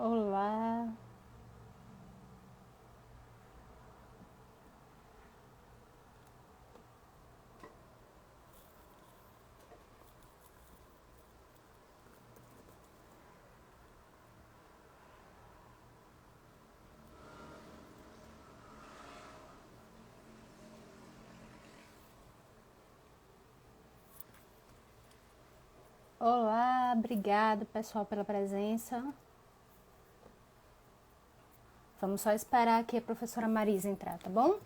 Olá, olá, obrigado pessoal pela presença. Vamos só esperar aqui a professora Marisa entrar, tá bom?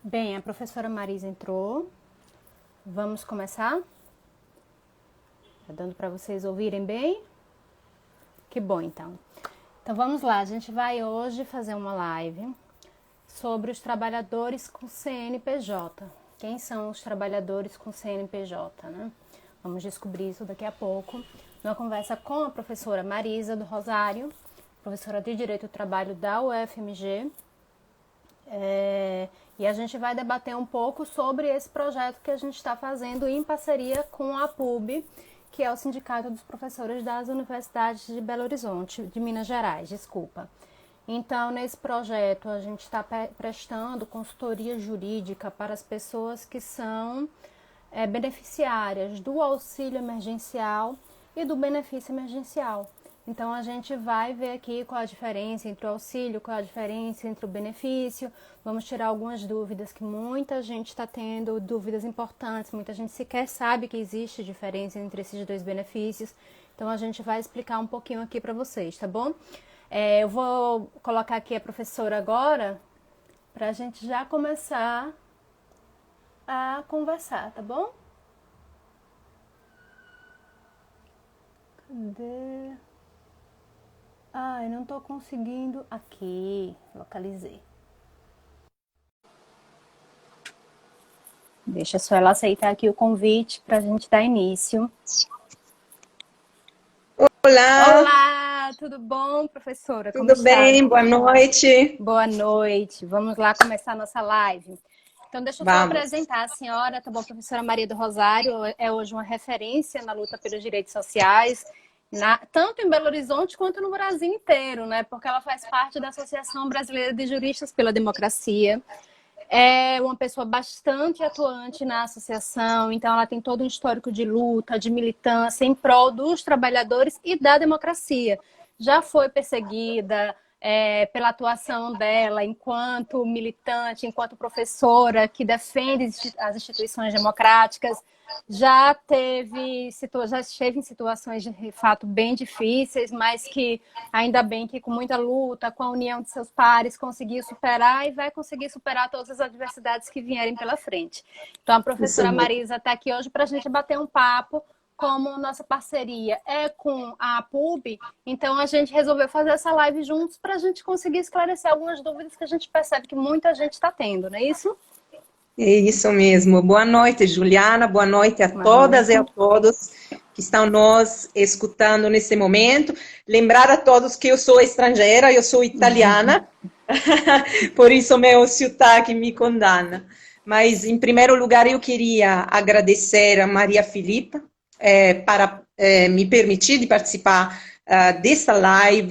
Bem, a professora Marisa entrou. Vamos começar? Tá dando para vocês ouvirem bem? Que bom então. Então vamos lá, a gente vai hoje fazer uma live sobre os trabalhadores com CNPJ. Quem são os trabalhadores com CNPJ, né? Vamos descobrir isso daqui a pouco. Numa conversa com a professora Marisa do Rosário, professora de Direito do Trabalho da UFMG. E a gente vai debater um pouco sobre esse projeto que a gente está fazendo em parceria com a PUB, que é o Sindicato dos Professores das Universidades de Belo Horizonte, de Minas Gerais, desculpa. Então, nesse projeto, a gente está prestando consultoria jurídica para as pessoas que são beneficiárias do auxílio emergencial e do benefício emergencial. Então, a gente vai ver aqui qual a diferença entre o auxílio, qual a diferença entre o benefício. Vamos tirar algumas dúvidas que muita gente está tendo, dúvidas importantes. Muita gente sequer sabe que existe diferença entre esses dois benefícios. Então, a gente vai explicar um pouquinho aqui para vocês, tá bom? Eu vou colocar aqui a professora agora para a gente já começar a conversar, tá bom? Cadê? Eu não tô conseguindo. Aqui, localizei. Deixa só ela aceitar aqui o convite para a gente dar início. Olá! Olá, tudo bom, professora? Como Tudo bem? Boa noite. Boa noite. Vamos lá começar a nossa live. Então, deixa eu só apresentar a senhora, tá bom? A professora Maria do Rosário é hoje uma referência na luta pelos direitos sociais, tanto em Belo Horizonte quanto no Brasil inteiro, né? Porque ela faz parte da Associação Brasileira de Juristas pela Democracia. É uma pessoa bastante atuante na associação, então ela tem todo um histórico de luta, de militância em prol dos trabalhadores e da democracia. Já foi perseguida pela atuação dela enquanto militante, enquanto professora que defende as instituições democráticas, já esteve em situações de fato bem difíceis, mas que ainda bem que com muita luta, com a união de seus pares, conseguiu superar e vai conseguir superar todas as adversidades que vierem pela frente. Então a professora Marisa está aqui hoje para a gente bater um papo. Como nossa parceria é com a PUB, então a gente resolveu fazer essa live juntos para a gente conseguir esclarecer algumas dúvidas que a gente percebe que muita gente está tendo, não é isso? É isso mesmo. Boa noite, Juliana. Boa noite a todas e a todos que estão nos escutando nesse momento. Lembrar a todos que eu sou estrangeira, eu sou italiana, por isso meu sotaque me condena. Mas, em primeiro lugar, eu queria agradecer a Maria Filipa para me permitir de participar dessa live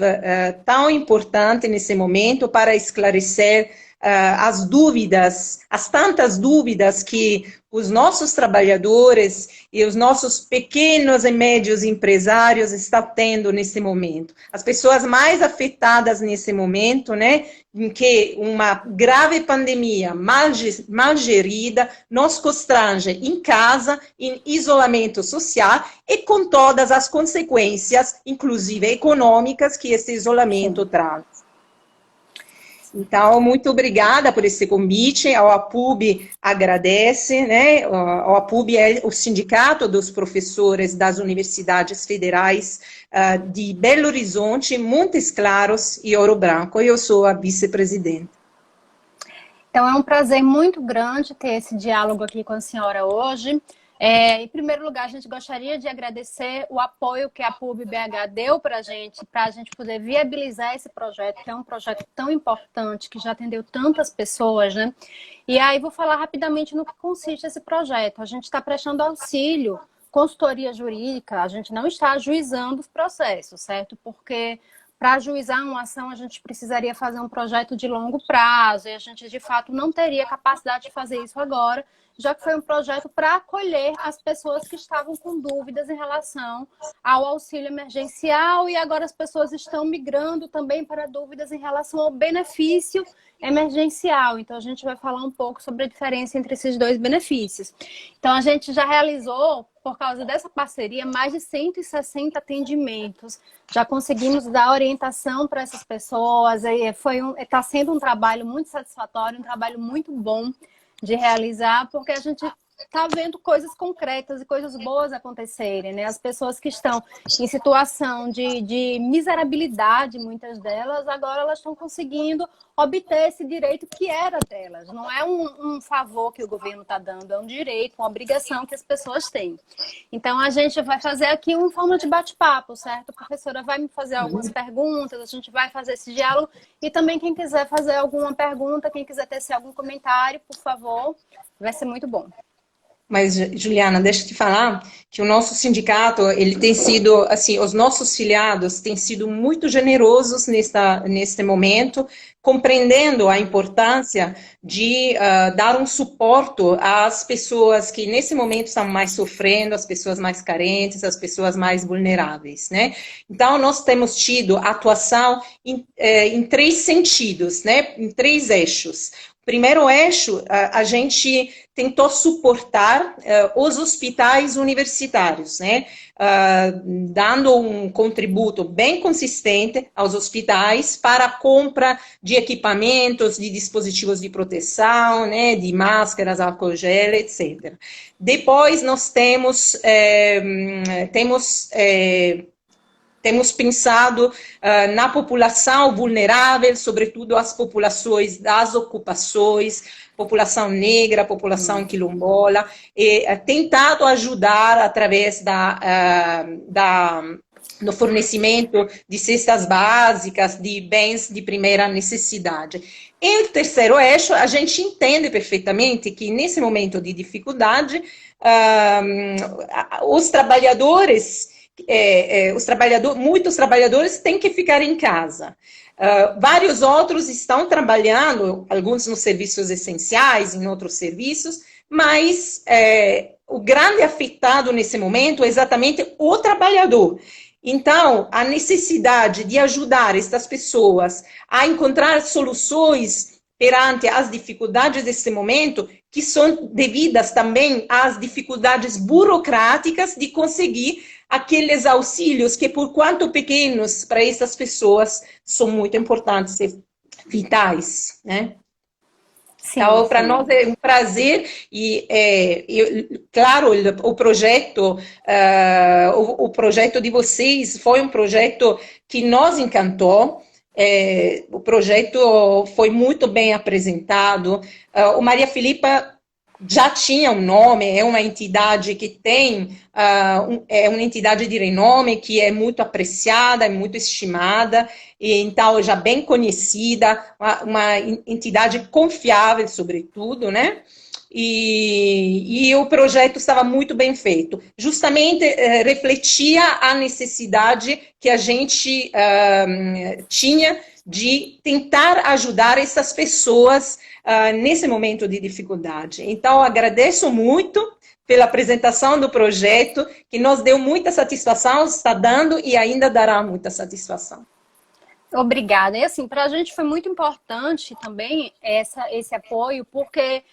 tão importante nesse momento para esclarecer as dúvidas, as tantas dúvidas que os nossos trabalhadores e os nossos pequenos e médios empresários estão tendo nesse momento. As pessoas mais afetadas nesse momento, né, em que uma grave pandemia mal gerida nos constrange em casa, em isolamento social e com todas as consequências, inclusive econômicas, que esse isolamento traz. Então, muito obrigada por esse convite. A OAPUB agradece, né? A OAPUB é o Sindicato dos Professores das Universidades Federais de Belo Horizonte, Montes Claros e Ouro Branco. Eu sou a vice-presidente. Então, é um prazer muito grande ter esse diálogo aqui com a senhora hoje. Em primeiro lugar, a gente gostaria de agradecer o apoio que a PUB-BH deu para a gente poder viabilizar esse projeto, que é um projeto tão importante, que já atendeu tantas pessoas, né? E aí vou falar rapidamente no que consiste esse projeto. A gente está prestando auxílio, consultoria jurídica, a gente não está ajuizando os processos, certo? Porque para ajuizar uma ação, a gente precisaria fazer um projeto de longo prazo, e a gente, de fato, não teria capacidade de fazer isso agora, já que foi um projeto para acolher as pessoas que estavam com dúvidas em relação ao auxílio emergencial, e agora as pessoas estão migrando também para dúvidas em relação ao benefício emergencial. Então, a gente vai falar um pouco sobre a diferença entre esses dois benefícios. Então, a gente já realizou, por causa dessa parceria, mais de 160 atendimentos. Já conseguimos dar orientação para essas pessoas. Está sendo um trabalho muito satisfatório, um trabalho muito bom de realizar, porque a gente está vendo coisas concretas e coisas boas acontecerem, né? As pessoas que estão em situação de miserabilidade, muitas delas, agora elas estão conseguindo obter esse direito que era delas. Não é um favor que o governo está dando, é um direito, uma obrigação que as pessoas têm. Então, a gente vai fazer aqui uma forma de bate-papo, certo? A professora vai me fazer algumas perguntas, a gente vai fazer esse diálogo, e também quem quiser fazer alguma pergunta, quem quiser tecer algum comentário, por favor, vai ser muito bom. Mas, Juliana, deixa eu te falar que o nosso sindicato, ele tem sido, assim, os nossos filiados têm sido muito generosos neste momento, compreendendo a importância de dar um suporte às pessoas que nesse momento estão mais sofrendo, as pessoas mais carentes, as pessoas mais vulneráveis, né? Então, nós temos tido atuação em três sentidos, né? Em três eixos. Primeiro eixo, a gente tentou suportar os hospitais universitários, né? Dando um contributo bem consistente aos hospitais para a compra de equipamentos, de dispositivos de proteção, né? De máscaras, álcool gel, etc. Depois nós temos pensado na população vulnerável, sobretudo as populações das ocupações, população negra, população quilombola, e tentado ajudar através do fornecimento de cestas básicas, de bens de primeira necessidade. E o terceiro eixo, a gente entende perfeitamente que nesse momento de dificuldade, os trabalhadores... muitos trabalhadores têm que ficar em casa. Vários outros estão trabalhando, alguns nos serviços essenciais, em outros serviços, mas o grande afetado nesse momento é exatamente o trabalhador. Então, a necessidade de ajudar estas pessoas a encontrar soluções perante as dificuldades desse momento, que são devidas também às dificuldades burocráticas de conseguir aqueles auxílios que, por quanto pequenos, para essas pessoas são muito importantes e vitais, né? Sim, então, para nós é um prazer e, claro, o projeto de vocês foi um projeto que nos encantou. O projeto foi muito bem apresentado. O Maria Filipa já tinha um nome, é uma entidade que tem, é uma entidade de renome que é muito apreciada, é muito estimada, e então já bem conhecida, uma entidade confiável, sobretudo, né? E o projeto estava muito bem feito. Justamente refletia a necessidade que a gente tinha de tentar ajudar essas pessoas nesse momento de dificuldade. Então, agradeço muito pela apresentação do projeto, que nos deu muita satisfação, está dando e ainda dará muita satisfação. Obrigada. E assim, para a gente foi muito importante também esse apoio, porque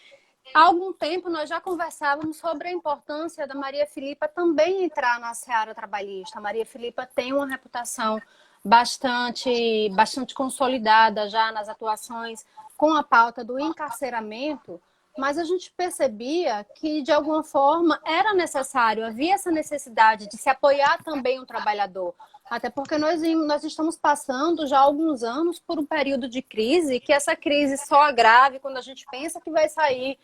há algum tempo nós já conversávamos sobre a importância da Maria Filipa também entrar na seara trabalhista. A Maria Filipa tem uma reputação bastante consolidada já nas atuações com a pauta do encarceramento, mas a gente percebia que, de alguma forma, era necessário, havia essa necessidade de se apoiar também o trabalhador. Até porque nós estamos passando já há alguns anos por um período de crise, que essa crise só agrave quando a gente pensa que vai sair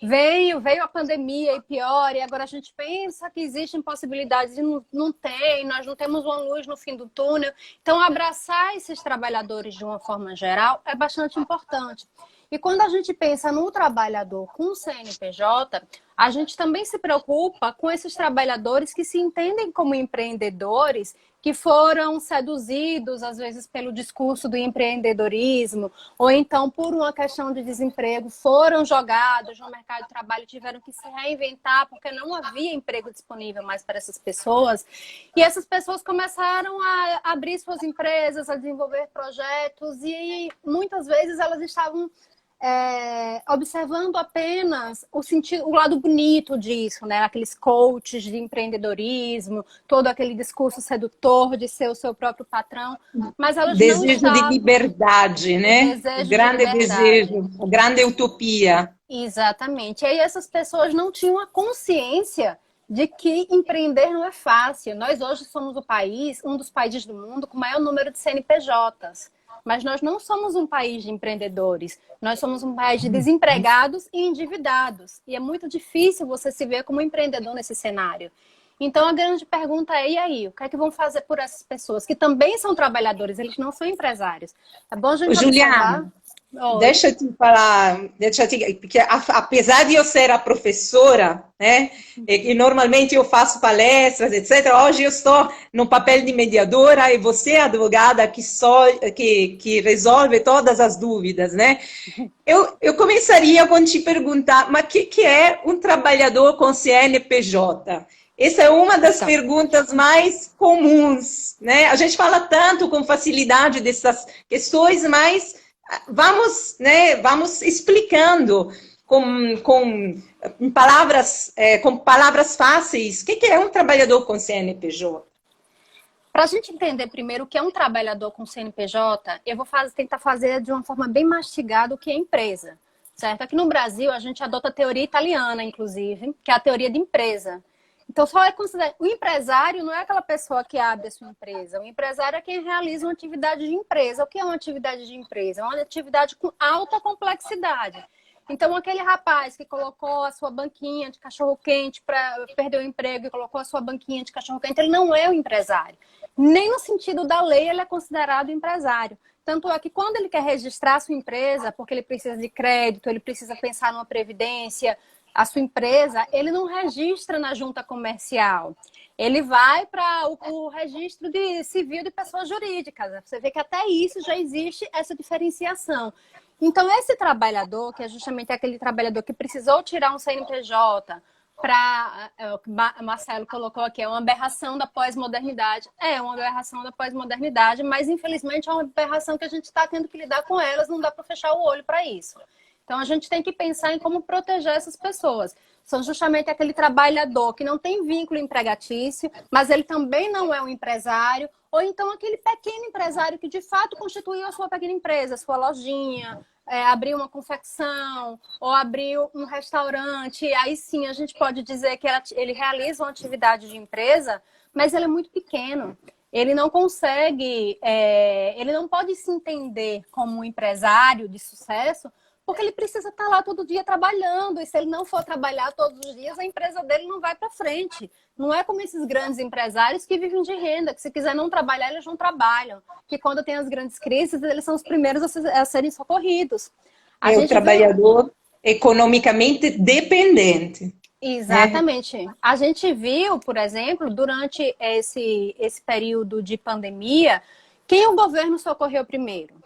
veio a pandemia e pior, e agora a gente pensa que existem possibilidades e não tem, nós não temos uma luz no fim do túnel. Então, abraçar esses trabalhadores de uma forma geral é bastante importante. E quando a gente pensa no trabalhador com CNPJ, a gente também se preocupa com esses trabalhadores que se entendem como empreendedores, que foram seduzidos, às vezes, pelo discurso do empreendedorismo, ou então, por uma questão de desemprego, foram jogados no mercado de trabalho, tiveram que se reinventar, porque não havia emprego disponível mais para essas pessoas. E essas pessoas começaram a abrir suas empresas, a desenvolver projetos, e muitas vezes elas estavam observando apenas o lado bonito disso, né? Aqueles coaches de empreendedorismo, todo aquele discurso sedutor de ser o seu próprio patrão, mas elas não estavam... Desejo de liberdade, né? O grande desejo, a grande utopia. Exatamente. E aí essas pessoas não tinham a consciência de que empreender não é fácil. Nós hoje somos um dos países do mundo com o maior número de CNPJs. Mas nós não somos um país de empreendedores. Nós somos um país de desempregados e endividados. E é muito difícil você se ver como empreendedor nesse cenário. Então, a grande pergunta é, e aí? O que é que vão fazer por essas pessoas que também são trabalhadores? Eles não são empresários. É bom a gente Juliana, deixa eu te falar, porque apesar de eu ser a professora, né, e normalmente eu faço palestras, etc., hoje eu estou no papel de mediadora e você é a advogada que resolve todas as dúvidas, né? Eu começaria com te perguntar, mas o que é um trabalhador com CNPJ? Essa é uma das perguntas mais comuns, né? A gente fala tanto com facilidade dessas questões, mas vamos explicando com palavras fáceis o que é um trabalhador com CNPJ. Para a gente entender primeiro o que é um trabalhador com CNPJ, eu vou tentar fazer de uma forma bem mastigada o que é empresa, certo? Aqui no Brasil, a gente adota a teoria italiana, inclusive, que é a teoria de empresa. Então, só é considerado... O empresário não é aquela pessoa que abre a sua empresa. O empresário é quem realiza uma atividade de empresa. O que é uma atividade de empresa? É uma atividade com alta complexidade. Então, aquele rapaz que colocou a sua banquinha de cachorro-quente para perder o emprego e colocou a sua banquinha de cachorro-quente, ele não é um empresário. Nem no sentido da lei ele é considerado empresário. Tanto é que quando ele quer registrar a sua empresa, porque ele precisa de crédito, ele precisa pensar numa previdência, a sua empresa, ele não registra na junta comercial. Ele vai para o registro civil de pessoas jurídicas. Você vê que até isso já existe essa diferenciação. Então, esse trabalhador, que é justamente aquele trabalhador que precisou tirar um CNPJ, o Marcelo colocou aqui, é uma aberração da pós-modernidade. É uma aberração da pós-modernidade, mas infelizmente é uma aberração que a gente está tendo que lidar com elas, não dá para fechar o olho para isso. Então, a gente tem que pensar em como proteger essas pessoas. São justamente aquele trabalhador que não tem vínculo empregatício, mas ele também não é um empresário, ou então aquele pequeno empresário que, de fato, constituiu a sua pequena empresa, sua lojinha, abriu uma confecção, ou abriu um restaurante. Aí, sim, a gente pode dizer que ele realiza uma atividade de empresa, mas ele é muito pequeno. Ele não consegue, ele não pode se entender como um empresário de sucesso, porque ele precisa estar lá todo dia trabalhando. E se ele não for trabalhar todos os dias, a empresa dele não vai para frente. Não é como esses grandes empresários que vivem de renda, que se quiser não trabalhar, eles não trabalham. Que quando tem as grandes crises, eles são os primeiros a serem socorridos. É o trabalhador economicamente dependente. Exatamente. A gente viu, por exemplo, durante esse período de pandemia, quem o governo socorreu primeiro?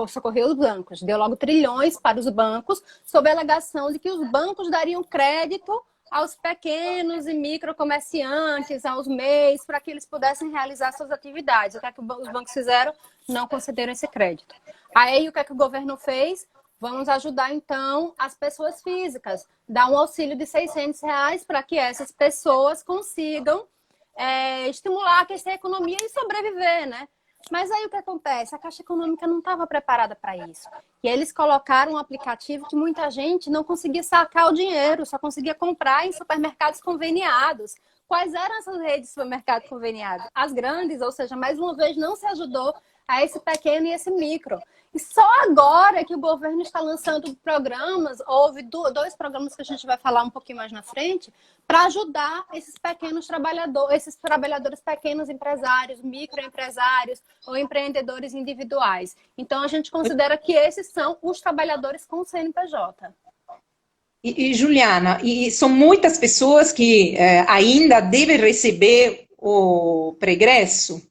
Socorreu os bancos, deu logo trilhões para os bancos, sob a alegação de que os bancos dariam crédito aos pequenos e microcomerciantes, aos MEIs, para que eles pudessem realizar suas atividades. O que é que os bancos fizeram? Não concederam esse crédito. Aí, o que é que o governo fez? Vamos ajudar, então, as pessoas físicas. Dar um auxílio de R$600 para que essas pessoas consigam estimular, aquecer a economia e sobreviver, né? Mas aí o que acontece? A Caixa Econômica não estava preparada para isso. E eles colocaram um aplicativo que muita gente não conseguia sacar o dinheiro, só conseguia comprar em supermercados conveniados. Quais eram essas redes de supermercados conveniados? As grandes, ou seja, mais uma vez não se ajudou a esse pequeno e esse micro. E só agora que o governo está lançando programas, houve dois programas que a gente vai falar um pouquinho mais na frente, para ajudar esses pequenos trabalhadores, esses trabalhadores pequenos empresários, microempresários ou empreendedores individuais. Então, a gente considera que esses são os trabalhadores com CNPJ. Juliana, e são muitas pessoas que ainda devem receber o pregresso?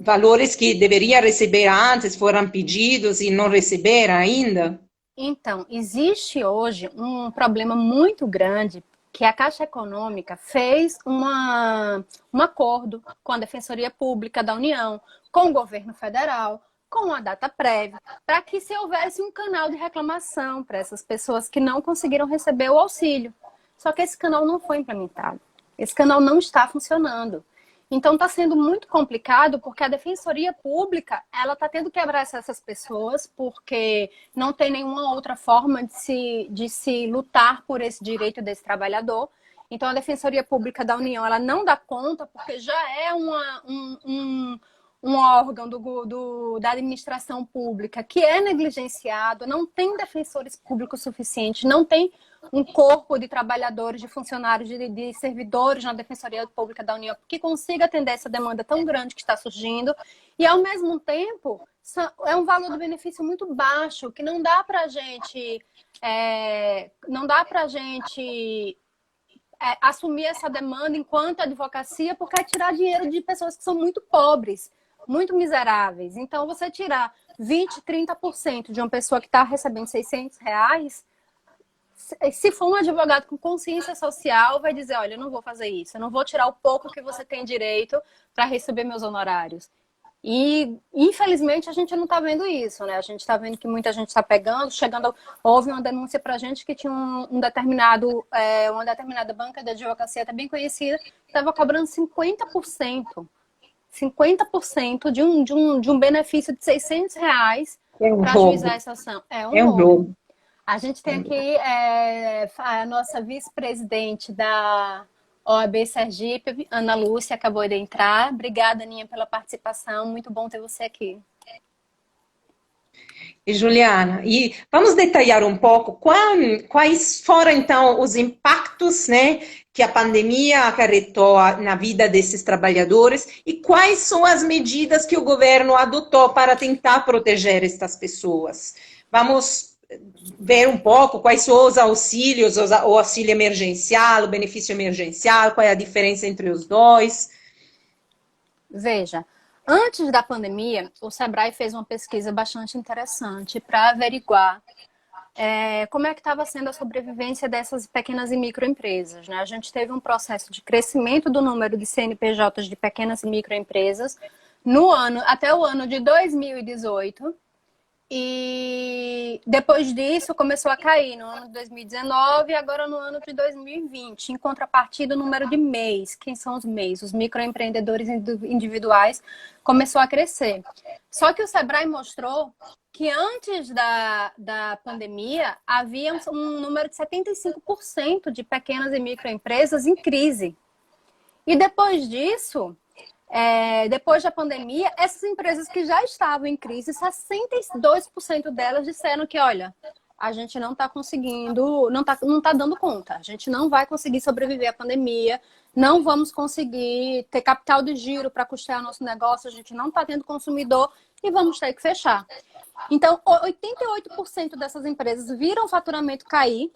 Valores que deveria receber antes foram pedidos e não receberam ainda? Então, existe hoje um problema muito grande que a Caixa Econômica fez um acordo com a Defensoria Pública da União, com o governo federal, com a data prévia, para que se houvesse um canal de reclamação para essas pessoas que não conseguiram receber o auxílio. Só que esse canal não foi implementado. Esse canal não está funcionando. Então está sendo muito complicado porque a Defensoria Pública ela está tendo que abraçar essas pessoas porque não tem nenhuma outra forma de se lutar por esse direito desse trabalhador. Então a Defensoria Pública da União ela não dá conta porque já é um órgão da administração pública que é negligenciado, não tem defensores públicos suficientes, não tem um corpo de trabalhadores, de funcionários, de servidores na Defensoria Pública da União que consiga atender essa demanda tão grande que está surgindo. E, ao mesmo tempo, é um valor do benefício muito baixo, que não dá para a gente... assumir essa demanda enquanto advocacia, porque é tirar dinheiro de pessoas que são muito pobres, muito miseráveis. Então, você tirar 20%, 30% de uma pessoa que está recebendo R$600, se for um advogado com consciência social, vai dizer, olha, eu não vou fazer isso, eu não vou tirar o pouco que você tem direito para receber meus honorários. E, infelizmente, a gente não está vendo isso, né? A gente está vendo que muita gente está pegando, houve uma denúncia para a gente que tinha uma determinada banca de advocacia até bem conhecida, que estava cobrando 50%. 50% de um benefício de R$600 para ajuizar essa ação. É um roubo. A gente tem aqui a nossa vice-presidente da OAB Sergipe, Ana Lúcia, acabou de entrar. Obrigada, Aninha, pela participação. Muito bom ter você aqui. E Juliana, e vamos detalhar um pouco quais foram, então, os impactos, né, que a pandemia acarretou na vida desses trabalhadores e quais são as medidas que o governo adotou para tentar proteger estas pessoas. Vamos ver um pouco quais são os auxílios, o auxílio emergencial, o benefício emergencial, qual é a diferença entre os dois. Veja, antes da pandemia, o Sebrae fez uma pesquisa bastante interessante para averiguar como é que estava sendo a sobrevivência dessas pequenas e microempresas, né? A gente teve um processo de crescimento do número de CNPJs de pequenas e microempresas até o ano de 2018. E depois disso começou a cair no ano de 2019 e agora no ano de 2020. Em contrapartida, o número de MEIs, quem são os MEIs? Os microempreendedores individuais, começou a crescer. Só que o Sebrae mostrou que antes da pandemia havia um número de 75% de pequenas e microempresas em crise. E depois disso... depois da pandemia, essas empresas que já estavam em crise, 62% delas disseram que, olha, a gente não está conseguindo, não tá dando conta, a gente não vai conseguir sobreviver à pandemia, não vamos conseguir ter capital de giro para custear nosso negócio, a gente não está tendo consumidor e vamos ter que fechar. Então, 88% dessas empresas viram o faturamento cair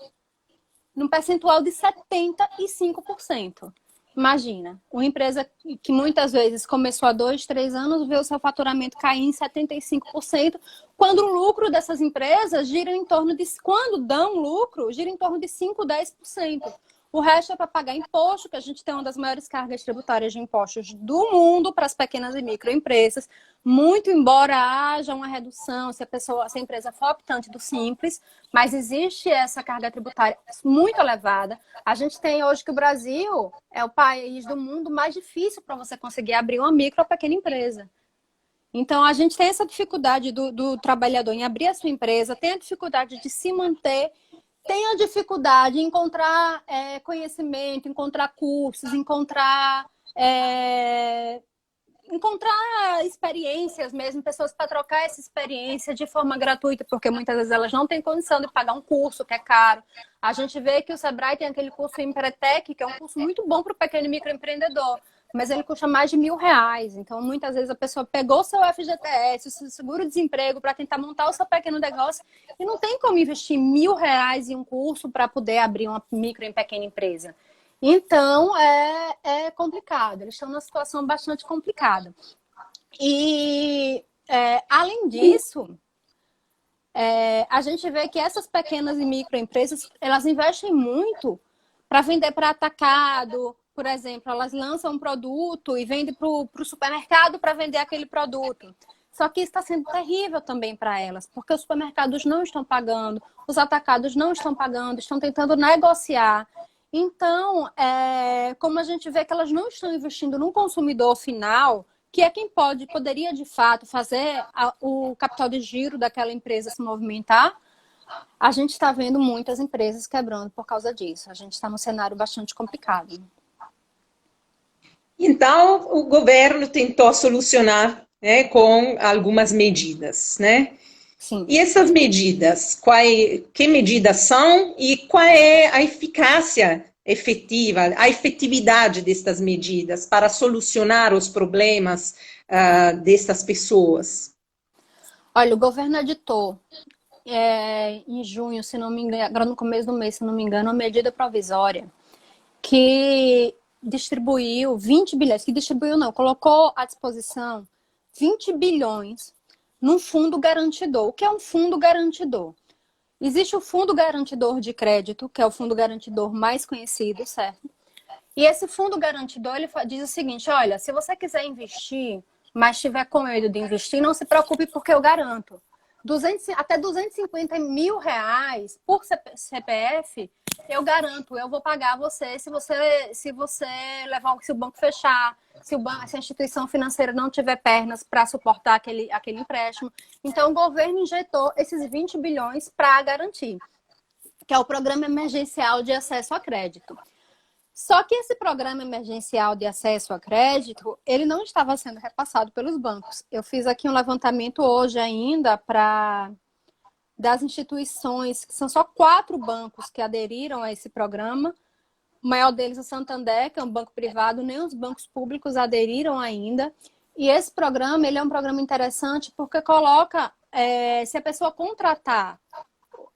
num percentual de 75%. Imagina, uma empresa que muitas vezes começou há 2, 3 anos, vê o seu faturamento cair em 75%, quando o lucro dessas empresas gira em torno de, quando dão lucro, gira em torno de 5, 10%. O resto é para pagar imposto, que a gente tem uma das maiores cargas tributárias de impostos do mundo para as pequenas e microempresas. Muito embora haja uma redução, se a empresa for optante do Simples, mas existe essa carga tributária muito elevada. A gente tem hoje que o Brasil é o país do mundo mais difícil para você conseguir abrir uma micro ou pequena empresa. Então, a gente tem essa dificuldade do trabalhador em abrir a sua empresa, tem a dificuldade de se manter, tem a dificuldade em encontrar conhecimento, encontrar cursos, encontrar encontrar experiências mesmo, pessoas para trocar essa experiência de forma gratuita, porque muitas vezes elas não têm condição de pagar um curso que é caro. A gente vê que o Sebrae tem aquele curso Empretec, que é um curso muito bom para o pequeno e microempreendedor, mas ele custa mais de R$ 1.000. Então, muitas vezes a pessoa pegou seu FGTS, o seu seguro-desemprego para tentar montar o seu pequeno negócio e não tem como investir R$ 1.000 em um curso para poder abrir uma micro e pequena empresa. Então, é complicado. Eles estão numa situação bastante complicada. E, além disso, a gente vê que essas pequenas e microempresas, elas investem muito para vender para atacado. Por exemplo, elas lançam um produto e vendem para o supermercado para vender aquele produto. Só que isso está sendo terrível também para elas, porque os supermercados não estão pagando, os atacados não estão pagando, estão tentando negociar. Então, como a gente vê que elas não estão investindo no consumidor final, que é quem poderia, de fato, fazer o capital de giro daquela empresa se movimentar, a gente está vendo muitas empresas quebrando por causa disso. A gente está num cenário bastante complicado. Então, o governo tentou solucionar, né, com algumas medidas, né? Sim. E essas medidas, que medidas são e qual é a eficácia efetiva, a efetividade destas medidas para solucionar os problemas dessas pessoas? Olha, o governo editou em junho, se não me engano, agora no começo do mês, se não me engano, uma medida provisória que distribuiu 20 bilhões, colocou à disposição 20 bilhões num fundo garantidor. O que é um fundo garantidor? Existe o fundo garantidor de crédito, que é o fundo garantidor mais conhecido, certo? E esse fundo garantidor, ele diz o seguinte, olha, se você quiser investir, mas tiver com medo de investir, não se preocupe porque eu garanto. Até R$250 mil por CPF, eu garanto, eu vou pagar você se o banco fechar, se a instituição financeira não tiver pernas para suportar aquele empréstimo. Então, o governo injetou esses 20 bilhões para garantir, que é o Programa Emergencial de Acesso a Crédito. Só que esse Programa Emergencial de Acesso a Crédito, ele não estava sendo repassado pelos bancos. Eu fiz aqui um levantamento hoje ainda das instituições, que são só 4 bancos que aderiram a esse programa. O maior deles é o Santander, que é um banco privado, nem os bancos públicos aderiram ainda. E esse programa, ele é um programa interessante porque coloca, se a pessoa contratar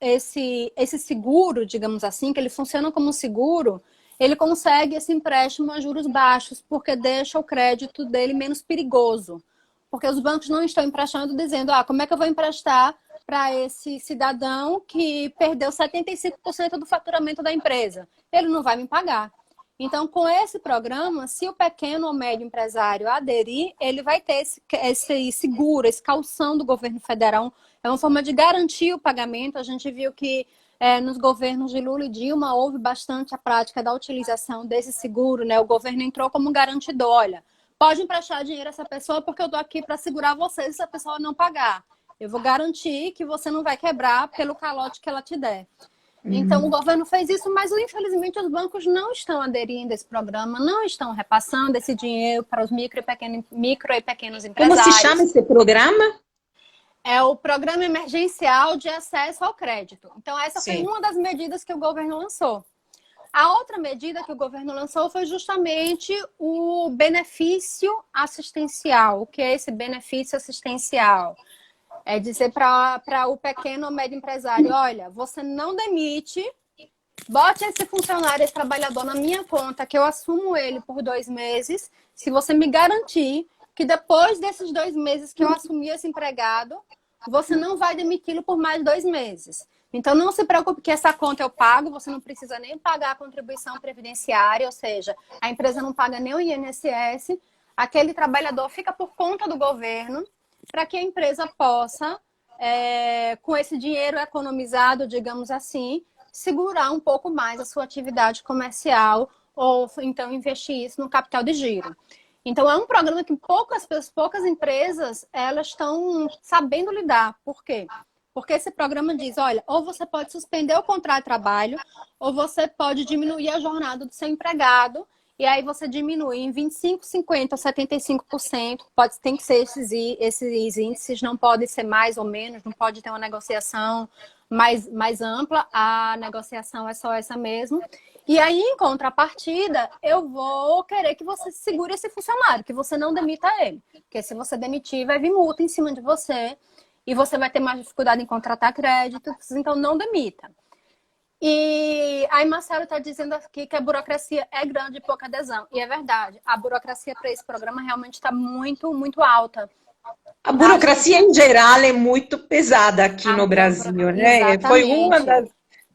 esse seguro, digamos assim, que ele funciona como seguro, ele consegue esse empréstimo a juros baixos, porque deixa o crédito dele menos perigoso. Porque os bancos não estão emprestando dizendo, como é que eu vou emprestar para esse cidadão que perdeu 75% do faturamento da empresa? Ele não vai me pagar. Então, com esse programa, se o pequeno ou médio empresário aderir, ele vai ter esse seguro, esse calção do governo federal. É uma forma de garantir o pagamento. A gente viu que nos governos de Lula e Dilma houve bastante a prática da utilização desse seguro, né? O governo entrou como garantidor. Olha, pode emprestar dinheiro a essa pessoa porque eu estou aqui para segurar você se a pessoa não pagar. Eu vou garantir que você não vai quebrar pelo calote que ela te der. Então, o governo fez isso, mas infelizmente os bancos não estão aderindo a esse programa, não estão repassando esse dinheiro para os micro e pequenos empresários. Como se chama esse programa? É o Programa Emergencial de Acesso ao Crédito. Então, essa foi uma das medidas que o governo lançou. A outra medida que o governo lançou foi justamente o benefício assistencial. O que é esse benefício assistencial? É dizer para o pequeno ou médio empresário, olha, você não demite, bote esse funcionário, esse trabalhador na minha conta, que eu assumo ele por 2 meses, se você me garantir que depois desses 2 meses que eu assumi esse empregado, você não vai demiti-lo por mais 2 meses. Então, não se preocupe que essa conta eu pago, você não precisa nem pagar a contribuição previdenciária, ou seja, a empresa não paga nem o INSS, aquele trabalhador fica por conta do governo, para que a empresa possa, com esse dinheiro economizado, digamos assim, segurar um pouco mais a sua atividade comercial ou então investir isso no capital de giro. Então, é um programa que poucas empresas elas estão sabendo lidar. Por quê? Porque esse programa diz, olha, ou você pode suspender o contrato de trabalho, ou você pode diminuir a jornada do seu empregado e aí você diminui em 25, 50 ou 75%. Tem que ser esses índices, não pode ser mais ou menos, não pode ter uma negociação mais ampla, a negociação é só essa mesmo. E aí, em contrapartida, eu vou querer que você segure esse funcionário, que você não demita ele. Porque se você demitir, vai vir multa em cima de você e você vai ter mais dificuldade em contratar créditos, então não demita. E aí Marcelo está dizendo aqui que a burocracia é grande e pouca adesão. E é verdade, a burocracia para esse programa realmente está muito, muito alta. A burocracia em geral é muito pesada aqui no Brasil, né? Foi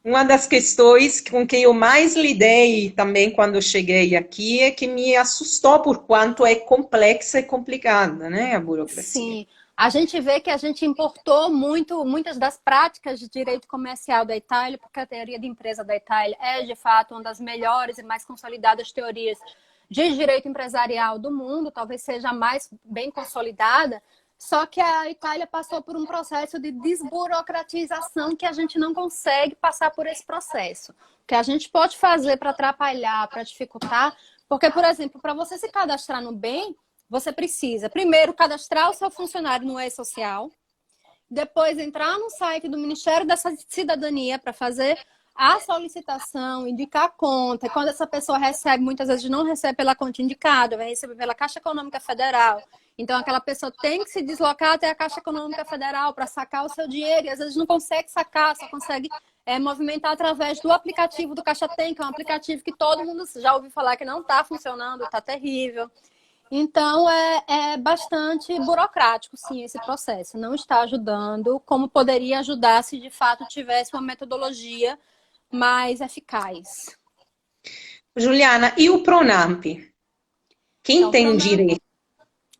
uma das questões com que eu mais lidei também quando cheguei aqui, é que me assustou por quanto é complexa e complicada, né, a burocracia. Sim. A gente vê que a gente importou muitas das práticas de direito comercial da Itália, porque a teoria de empresa da Itália é, de fato, uma das melhores e mais consolidadas teorias de direito empresarial do mundo, talvez seja a mais bem consolidada, só que a Itália passou por um processo de desburocratização que a gente não consegue passar por esse processo. O que a gente pode fazer para atrapalhar, para dificultar, porque, por exemplo, para você se cadastrar no bem, você precisa, primeiro, cadastrar o seu funcionário no e-social, depois entrar no site do Ministério da Cidadania para fazer a solicitação, indicar a conta. E quando essa pessoa recebe, muitas vezes não recebe pela conta indicada, vai receber pela Caixa Econômica Federal. Então, aquela pessoa tem que se deslocar até a Caixa Econômica Federal para sacar o seu dinheiro e às vezes não consegue sacar, só consegue movimentar através do aplicativo do Caixa Tem, que é um aplicativo que todo mundo já ouviu falar que não está funcionando, está terrível. Então, é bastante burocrático, sim, esse processo. Não está ajudando como poderia ajudar se, de fato, tivesse uma metodologia mais eficaz. Juliana, e o Pronamp? Quem então, tem direito?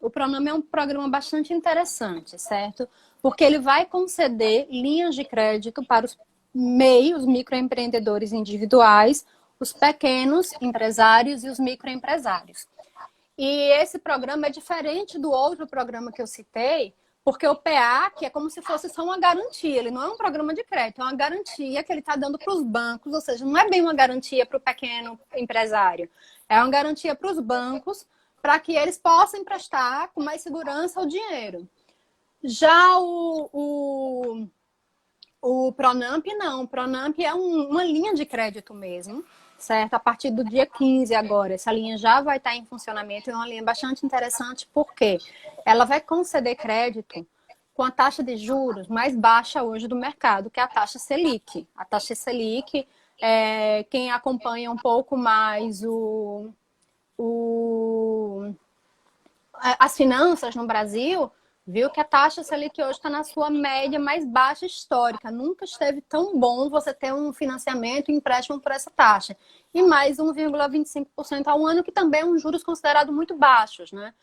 O Pronamp é um programa bastante interessante, certo? Porque ele vai conceder linhas de crédito para os microempreendedores individuais, os pequenos empresários e os microempresários. E esse programa é diferente do outro programa que eu citei, porque o PA, que é como se fosse só uma garantia, ele não é um programa de crédito, é uma garantia que ele está dando para os bancos, ou seja, não é bem uma garantia para o pequeno empresário, é uma garantia para os bancos, para que eles possam emprestar com mais segurança o dinheiro. Já o Pronamp, não. O Pronamp é uma linha de crédito mesmo, certo? A partir do dia 15 agora, essa linha já vai estar em funcionamento. É uma linha bastante interessante, porque ela vai conceder crédito com a taxa de juros mais baixa hoje do mercado, que é a taxa Selic. A taxa Selic, quem acompanha um pouco mais as finanças no Brasil, viu que a taxa Selic hoje está na sua média mais baixa histórica. Nunca esteve tão bom você ter um financiamento, um empréstimo por essa taxa. E mais 1,25% ao ano, que também é um juros considerado muito baixos, né?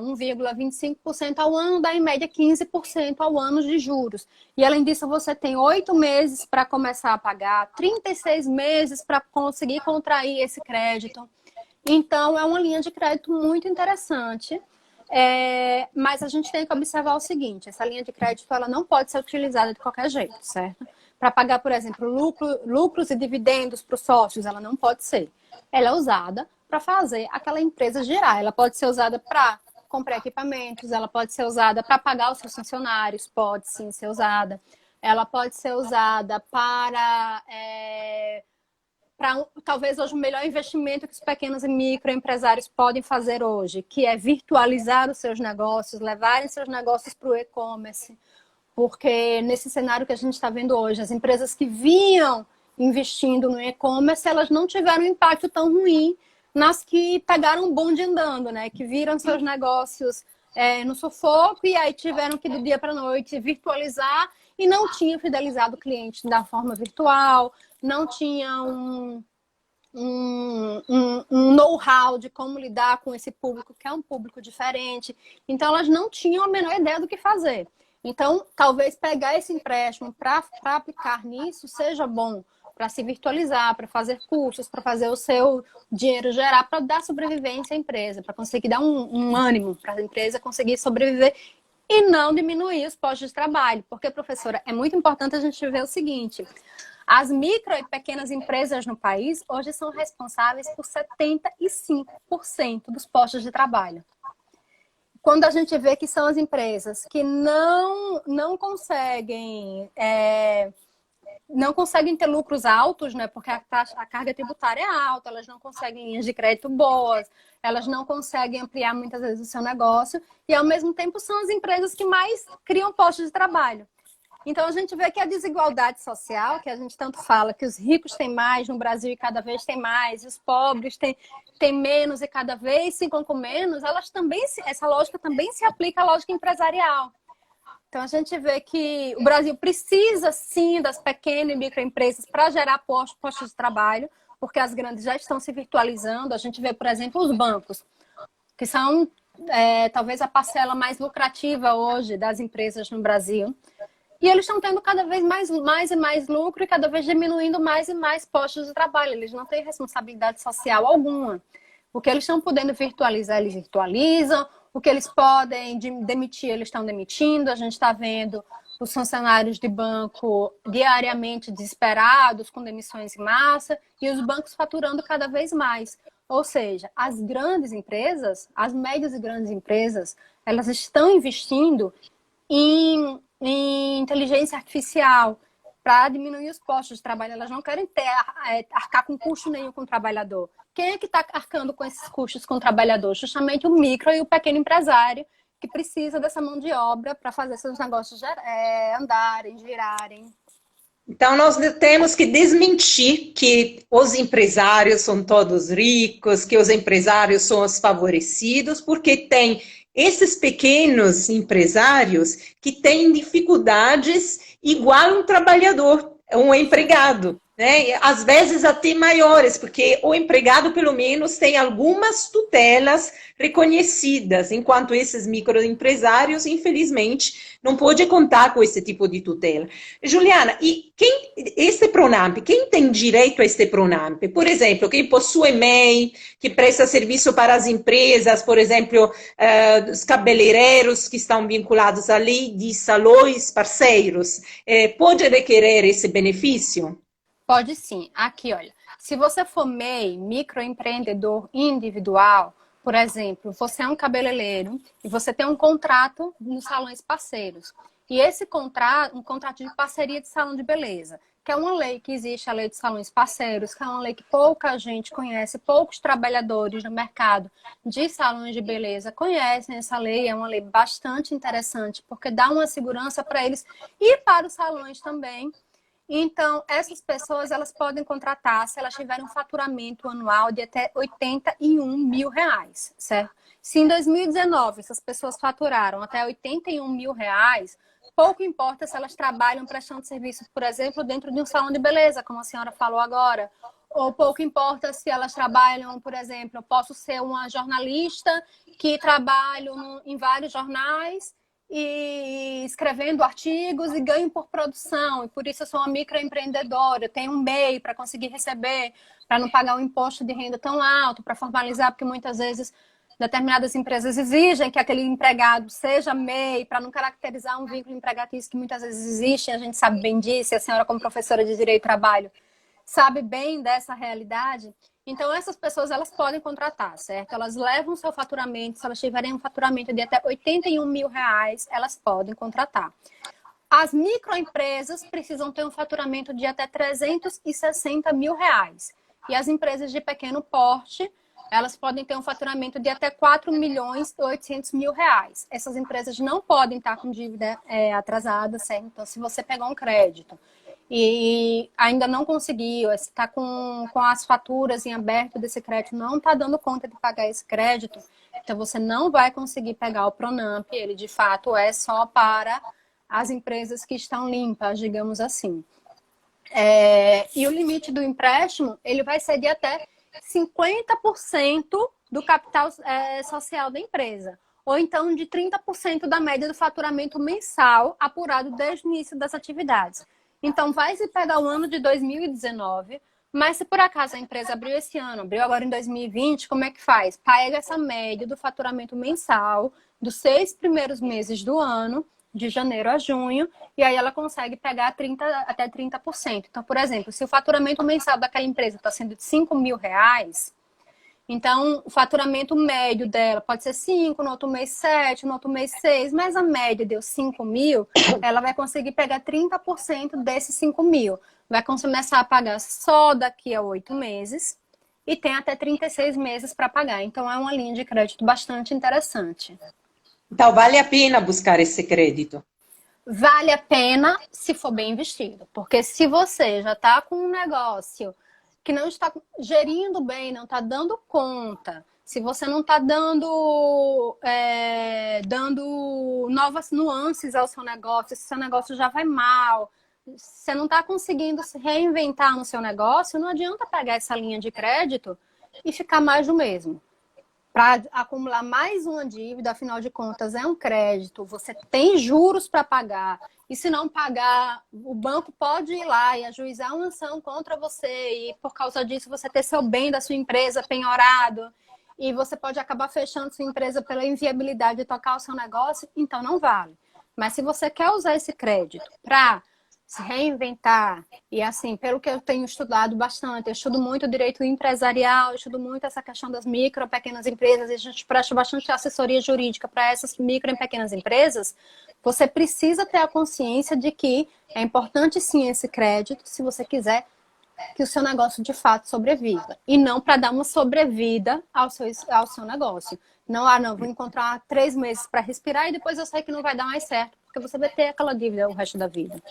1,25% ao ano dá em média 15% ao ano de juros. E além disso, você tem 8 meses para começar a pagar, 36 meses para conseguir contrair esse crédito. Então, é uma linha de crédito muito interessante. Mas a gente tem que observar o seguinte: essa linha de crédito ela não pode ser utilizada de qualquer jeito, certo? Para pagar, por exemplo, lucros e dividendos para os sócios, ela não pode ser. Ela é usada para fazer aquela empresa girar. Ela pode ser usada para comprar equipamentos, ela pode ser usada para pagar os seus funcionários, pode sim ser usada. Ela pode ser usada para talvez hoje o melhor investimento que os pequenos e microempresários podem fazer hoje, que é virtualizar os seus negócios, levarem seus negócios para o e-commerce. Porque nesse cenário que a gente está vendo hoje, as empresas que vinham investindo no e-commerce, elas não tiveram um impacto tão ruim nas que pegaram um bonde andando, né? Que viram seus negócios no sufoco e aí tiveram que do dia para a noite virtualizar e não tinham fidelizado o cliente da forma virtual, não tinha um know-how de como lidar com esse público, que é um público diferente. Então, elas não tinham a menor ideia do que fazer. Então, talvez pegar esse empréstimo para aplicar nisso seja bom, para se virtualizar, para fazer cursos, para fazer o seu dinheiro gerar, para dar sobrevivência à empresa, para conseguir dar um ânimo para a empresa conseguir sobreviver e não diminuir os postos de trabalho. Porque, professora, é muito importante a gente ver o seguinte: As micro e pequenas empresas no país hoje são responsáveis por 75% dos postos de trabalho. Quando a gente vê que são as empresas que não conseguem ter lucros altos, né? Porque a carga tributária é alta, elas não conseguem linhas de crédito boas, elas não conseguem ampliar muitas vezes o seu negócio e, ao mesmo tempo, são as empresas que mais criam postos de trabalho. Então, a gente vê que a desigualdade social, que a gente tanto fala, que os ricos têm mais no Brasil e cada vez tem mais, e os pobres têm menos e cada vez ficam com menos, essa lógica também se aplica à lógica empresarial. Então, a gente vê que o Brasil precisa, sim, das pequenas e microempresas para gerar postos de trabalho, porque as grandes já estão se virtualizando. A gente vê, por exemplo, os bancos, que são talvez a parcela mais lucrativa hoje das empresas no Brasil. E eles estão tendo cada vez mais e mais lucro e cada vez diminuindo mais e mais postos de trabalho. Eles não têm responsabilidade social alguma. O que eles estão podendo virtualizar, eles virtualizam. O que eles podem demitir, eles estão demitindo. A gente está vendo os funcionários de banco diariamente desesperados, com demissões em massa, e os bancos faturando cada vez mais. Ou seja, as grandes empresas, as médias e grandes empresas, elas estão investindo em inteligência artificial para diminuir os postos de trabalho. Elas não querem arcar com custo nenhum com o trabalhador. Quem é que está arcando com esses custos com o trabalhador? Justamente o micro e o pequeno empresário, que precisa dessa mão de obra para fazer seus negócios andarem, girarem. Então, nós temos que desmentir que os empresários são todos ricos, que os empresários são os favorecidos, porque tem esses pequenos empresários que têm dificuldades igual um trabalhador, um empregado, né? Às vezes até maiores, porque o empregado pelo menos tem algumas tutelas reconhecidas, enquanto esses microempresários, infelizmente, não pode contar com esse tipo de tutela. Juliana, e este Pronampe, quem tem direito a este Pronampe? Por exemplo, quem possui MEI, que presta serviço para as empresas, por exemplo, os cabeleireiros que estão vinculados à lei de salões parceiros, pode requerer esse benefício? Pode sim. Aqui, olha, se você for MEI, microempreendedor individual, por exemplo, você é um cabeleireiro e você tem um contrato nos salões parceiros. E esse contrato, um contrato de parceria de salão de beleza, que é uma lei que existe, a lei de salões parceiros, que é uma lei que pouca gente conhece, poucos trabalhadores no mercado de salões de beleza conhecem essa lei. É uma lei bastante interessante, porque dá uma segurança para eles e para os salões também. Então, essas pessoas, elas podem contratar se elas tiverem um faturamento anual de até R$81 mil, certo? Se em 2019 essas pessoas faturaram até R$81 mil, pouco importa se elas trabalham prestando serviço, por exemplo, dentro de um salão de beleza, como a senhora falou agora. Ou pouco importa se elas trabalham, por exemplo, eu posso ser uma jornalista que trabalho em vários jornais e escrevendo artigos e ganho por produção, e por isso eu sou uma microempreendedora, eu tenho um MEI para conseguir receber, para não pagar um imposto de renda tão alto, para formalizar, porque muitas vezes determinadas empresas exigem que aquele empregado seja MEI, para não caracterizar um vínculo empregatício que muitas vezes existe, a gente sabe bem disso, e a senhora como professora de Direito do Trabalho sabe bem dessa realidade. Então, essas pessoas, elas podem contratar, certo? Elas levam o seu faturamento, se elas tiverem um faturamento de até R$81 mil, elas podem contratar. As microempresas precisam ter um faturamento de até R$360 mil. E as empresas de pequeno porte, elas podem ter um faturamento de até R$4.800.000. Essas empresas não podem estar com dívida atrasada, certo? Então, se você pegar um crédito e ainda não conseguiu, está com as faturas em aberto desse crédito, não está dando conta de pagar esse crédito, então você não vai conseguir pegar o Pronampe. Ele de fato é só para as empresas que estão limpas, digamos assim. E o limite do empréstimo, ele vai ser de até 50% do capital social da empresa, ou então de 30% da média do faturamento mensal apurado desde o início das atividades. Então, vai se pegar o ano de 2019, mas se por acaso a empresa abriu esse ano, abriu agora em 2020, como é que faz? Pega essa média do faturamento mensal dos 6 primeiros meses do ano, de janeiro a junho, e aí ela consegue pegar até 30%. Então, por exemplo, se o faturamento mensal daquela empresa está sendo de R$ 5.000, então o faturamento médio dela pode ser 5, no outro mês 7, no outro mês 6, mas a média deu 5.000, ela vai conseguir pegar 30% desses 5.000. Vai começar a pagar só daqui a 8 meses e tem até 36 meses para pagar. Então é uma linha de crédito bastante interessante. Então, vale a pena buscar esse crédito? Vale a pena se for bem investido. Porque se você já está com um negócio que não está gerindo bem, não está dando conta, se você não está dando novas nuances ao seu negócio, se seu negócio já vai mal, você não está conseguindo se reinventar no seu negócio, não adianta pegar essa linha de crédito e ficar mais do mesmo. Para acumular mais uma dívida, afinal de contas, é um crédito, você tem juros para pagar, e se não pagar, o banco pode ir lá e ajuizar uma ação contra você, e por causa disso você ter seu bem da sua empresa penhorado, e você pode acabar fechando sua empresa pela inviabilidade de tocar o seu negócio, então não vale. Mas se você quer usar esse crédito para se reinventar, e assim, pelo que eu tenho estudado bastante, eu estudo muito direito empresarial, eu estudo muito essa questão das micro, pequenas empresas, e a gente presta bastante assessoria jurídica para essas micro e pequenas empresas, você precisa ter a consciência de que é importante sim esse crédito, se você quiser que o seu negócio de fato sobreviva, e não para dar uma sobrevida ao seu negócio. Não, vou encontrar 3 meses para respirar e depois eu sei que não vai dar mais certo, porque você vai ter aquela dívida o resto da vida.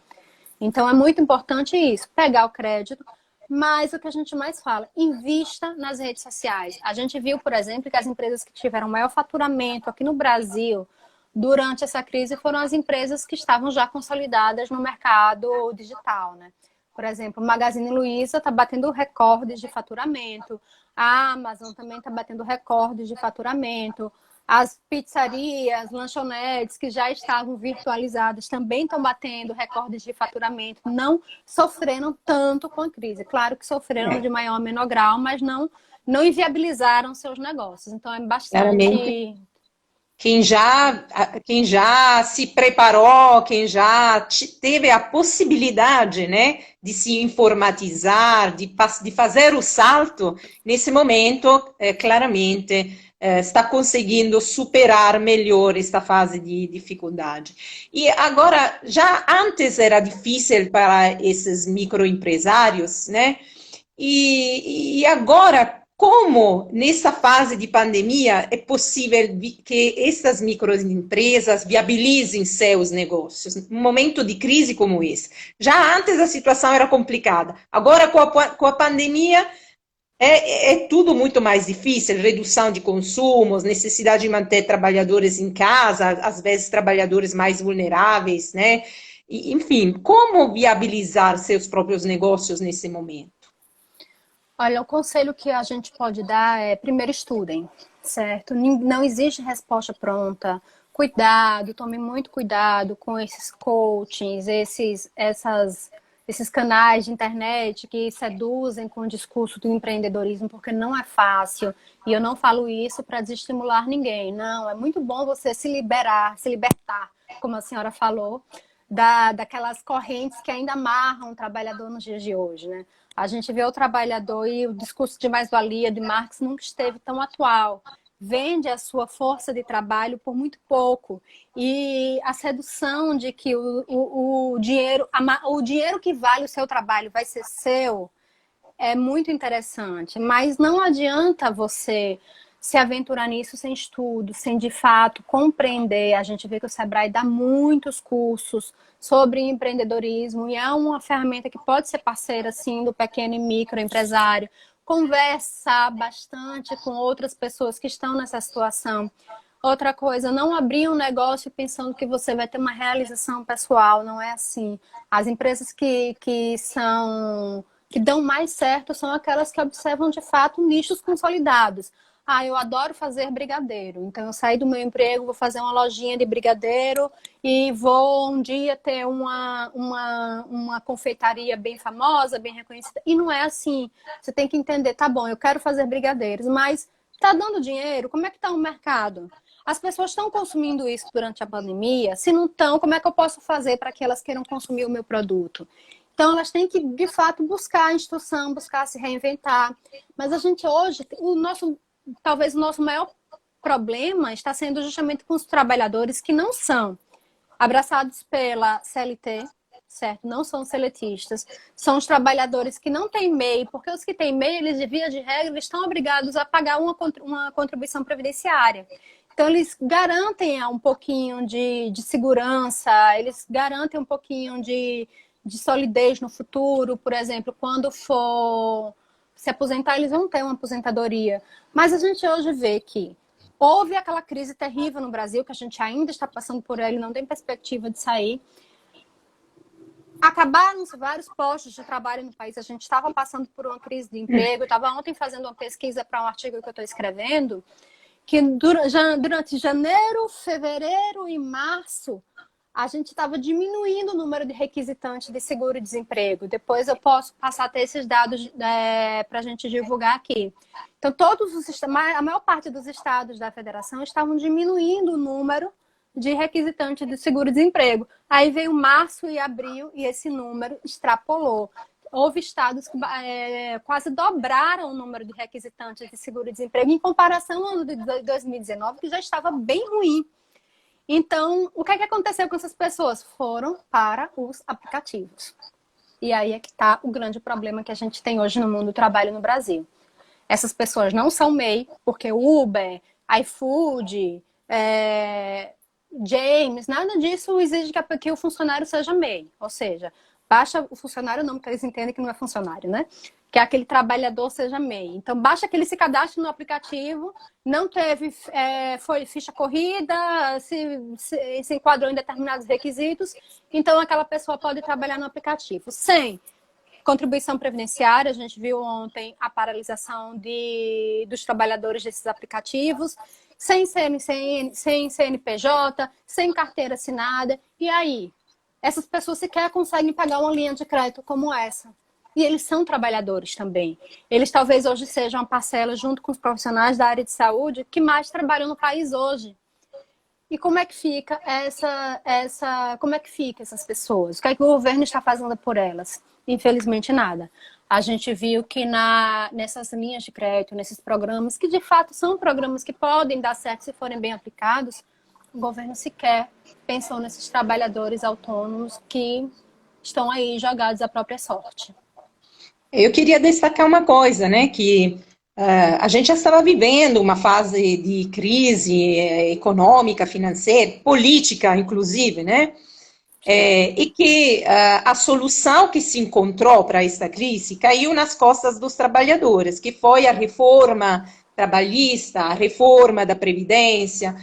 Então, é muito importante isso, pegar o crédito, mas o que a gente mais fala, invista nas redes sociais. A gente viu, por exemplo, que as empresas que tiveram maior faturamento aqui no Brasil durante essa crise foram as empresas que estavam já consolidadas no mercado digital, né? Por exemplo, o Magazine Luiza está batendo recordes de faturamento, a Amazon também está batendo recordes de faturamento, as pizzarias, lanchonetes que já estavam virtualizadas também estão batendo recordes de faturamento, não sofreram tanto com a crise. Claro que sofreram de maior ou menor grau, mas não inviabilizaram seus negócios. Então é bastante... Claramente. Quem já se preparou, quem já teve a possibilidade, né, de se informatizar, de fazer o salto, nesse momento, claramente, está conseguindo superar melhor esta fase de dificuldade. E agora, já antes era difícil para esses microempresários, né? E agora, como nessa fase de pandemia é possível que essas microempresas viabilizem seus negócios num momento de crise como esse? Já antes a situação era complicada, agora com a pandemia é tudo muito mais difícil, redução de consumos, necessidade de manter trabalhadores em casa, às vezes trabalhadores mais vulneráveis, né? E, enfim, como viabilizar seus próprios negócios nesse momento? Olha, o conselho que a gente pode dar é, primeiro estudem, certo? Não existe resposta pronta. Cuidado, tome muito cuidado com esses coachings, esses canais de internet que seduzem com o discurso do empreendedorismo, porque não é fácil. E eu não falo isso para desestimular ninguém. Não, é muito bom você se libertar, como a senhora falou, daquelas correntes que ainda amarram o trabalhador nos dias de hoje, né? A gente vê o trabalhador e o discurso de mais-valia de Marx nunca esteve tão atual. Vende a sua força de trabalho por muito pouco. E a sedução de que o dinheiro que vale o seu trabalho vai ser seu é muito interessante. Mas não adianta você se aventurar nisso sem estudo, sem de fato compreender. A gente vê que o Sebrae dá muitos cursos sobre empreendedorismo e é uma ferramenta que pode ser parceira, sim, do pequeno e microempresário. Conversar bastante com outras pessoas que estão nessa situação. Outra coisa, não abrir um negócio pensando que você vai ter uma realização pessoal, não é assim. As empresas que dão mais certo são aquelas que observam de fato nichos consolidados. Ah, eu adoro fazer brigadeiro, então eu saí do meu emprego, vou fazer uma lojinha de brigadeiro e vou um dia ter uma confeitaria bem famosa, bem reconhecida. E não é assim. Você tem que entender, tá bom, eu quero fazer brigadeiros, mas tá dando dinheiro? Como é que tá o mercado? As pessoas estão consumindo isso durante a pandemia? Se não estão, como é que eu posso fazer para que elas queiram consumir o meu produto? Então, elas têm que, de fato, buscar a instrução, buscar se reinventar. Mas a gente hoje, talvez o nosso maior problema está sendo justamente com os trabalhadores que não são abraçados pela CLT, certo? Não são seletistas. São os trabalhadores que não têm MEI, porque os que têm MEI, eles, de via de regra, eles estão obrigados a pagar uma contribuição previdenciária. Então, eles garantem um pouquinho de segurança, eles garantem um pouquinho de solidez no futuro. Por exemplo, quando for se aposentar, eles vão ter uma aposentadoria. Mas a gente hoje vê que houve aquela crise terrível no Brasil, que a gente ainda está passando por ela e não tem perspectiva de sair. Acabaram-se vários postos de trabalho no país. A gente estava passando por uma crise de emprego. Eu estava ontem fazendo uma pesquisa para um artigo que eu estou escrevendo, que durante janeiro, fevereiro e março, a gente estava diminuindo o número de requisitantes de seguro-desemprego. Depois eu posso passar a ter esses dados para a gente divulgar aqui. Então, a maior parte dos estados da federação estavam diminuindo o número de requisitantes de seguro-desemprego. Aí veio março e abril e esse número extrapolou. Houve estados que quase dobraram o número de requisitantes de seguro-desemprego em comparação ao ano de 2019, que já estava bem ruim. Então, o que é que aconteceu com essas pessoas? Foram para os aplicativos. E aí é que está o grande problema que a gente tem hoje no mundo do trabalho no Brasil. Essas pessoas não são MEI, porque Uber, iFood, James, nada disso exige que o funcionário seja MEI. Ou seja, baixa o funcionário não, porque eles entendem que não é funcionário, né? Que aquele trabalhador seja MEI. Então, basta que ele se cadastre no aplicativo, não teve foi ficha corrida, se enquadrou em determinados requisitos, então aquela pessoa pode trabalhar no aplicativo. Sem contribuição previdenciária, a gente viu ontem a paralisação dos trabalhadores desses aplicativos, sem CNPJ, sem carteira assinada. E aí? Essas pessoas sequer conseguem pagar uma linha de crédito como essa. E eles são trabalhadores também. Eles talvez hoje sejam uma parcela, junto com os profissionais da área de saúde, que mais trabalham no país hoje. E como é que fica como é que fica essas pessoas? O que é que o governo está fazendo por elas? Infelizmente, nada. A gente viu que nessas linhas de crédito, nesses programas, que de fato são programas que podem dar certo se forem bem aplicados, o governo sequer pensou nesses trabalhadores autônomos que estão aí jogados à própria sorte. Eu queria destacar uma coisa, né, que a gente já estava vivendo uma fase de crise econômica, financeira, política, inclusive, né, e que a solução que se encontrou para esta crise caiu nas costas dos trabalhadores, que foi a reforma trabalhista, a reforma da Previdência.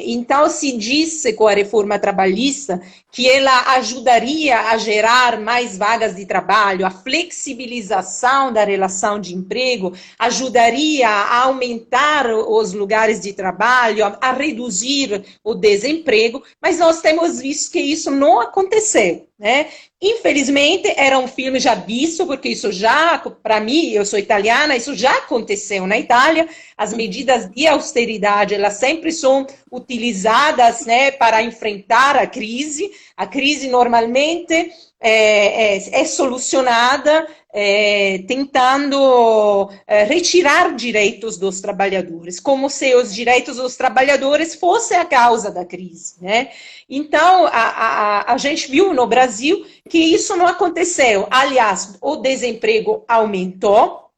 Então, se disse com a reforma trabalhista que ela ajudaria a gerar mais vagas de trabalho, a flexibilização da relação de emprego, ajudaria a aumentar os lugares de trabalho, a reduzir o desemprego, mas nós temos visto que isso não aconteceu, né? Infelizmente, era um filme já visto, porque isso já, para mim, eu sou italiana, isso já aconteceu na Itália. As medidas de austeridade, elas sempre são utilizadas, né, para enfrentar a crise. A crise, normalmente, é solucionada tentando retirar direitos dos trabalhadores, como se os direitos dos trabalhadores fossem a causa da crise, né? Então, a gente viu no Brasil que isso não aconteceu. Aliás, o desemprego aumentou.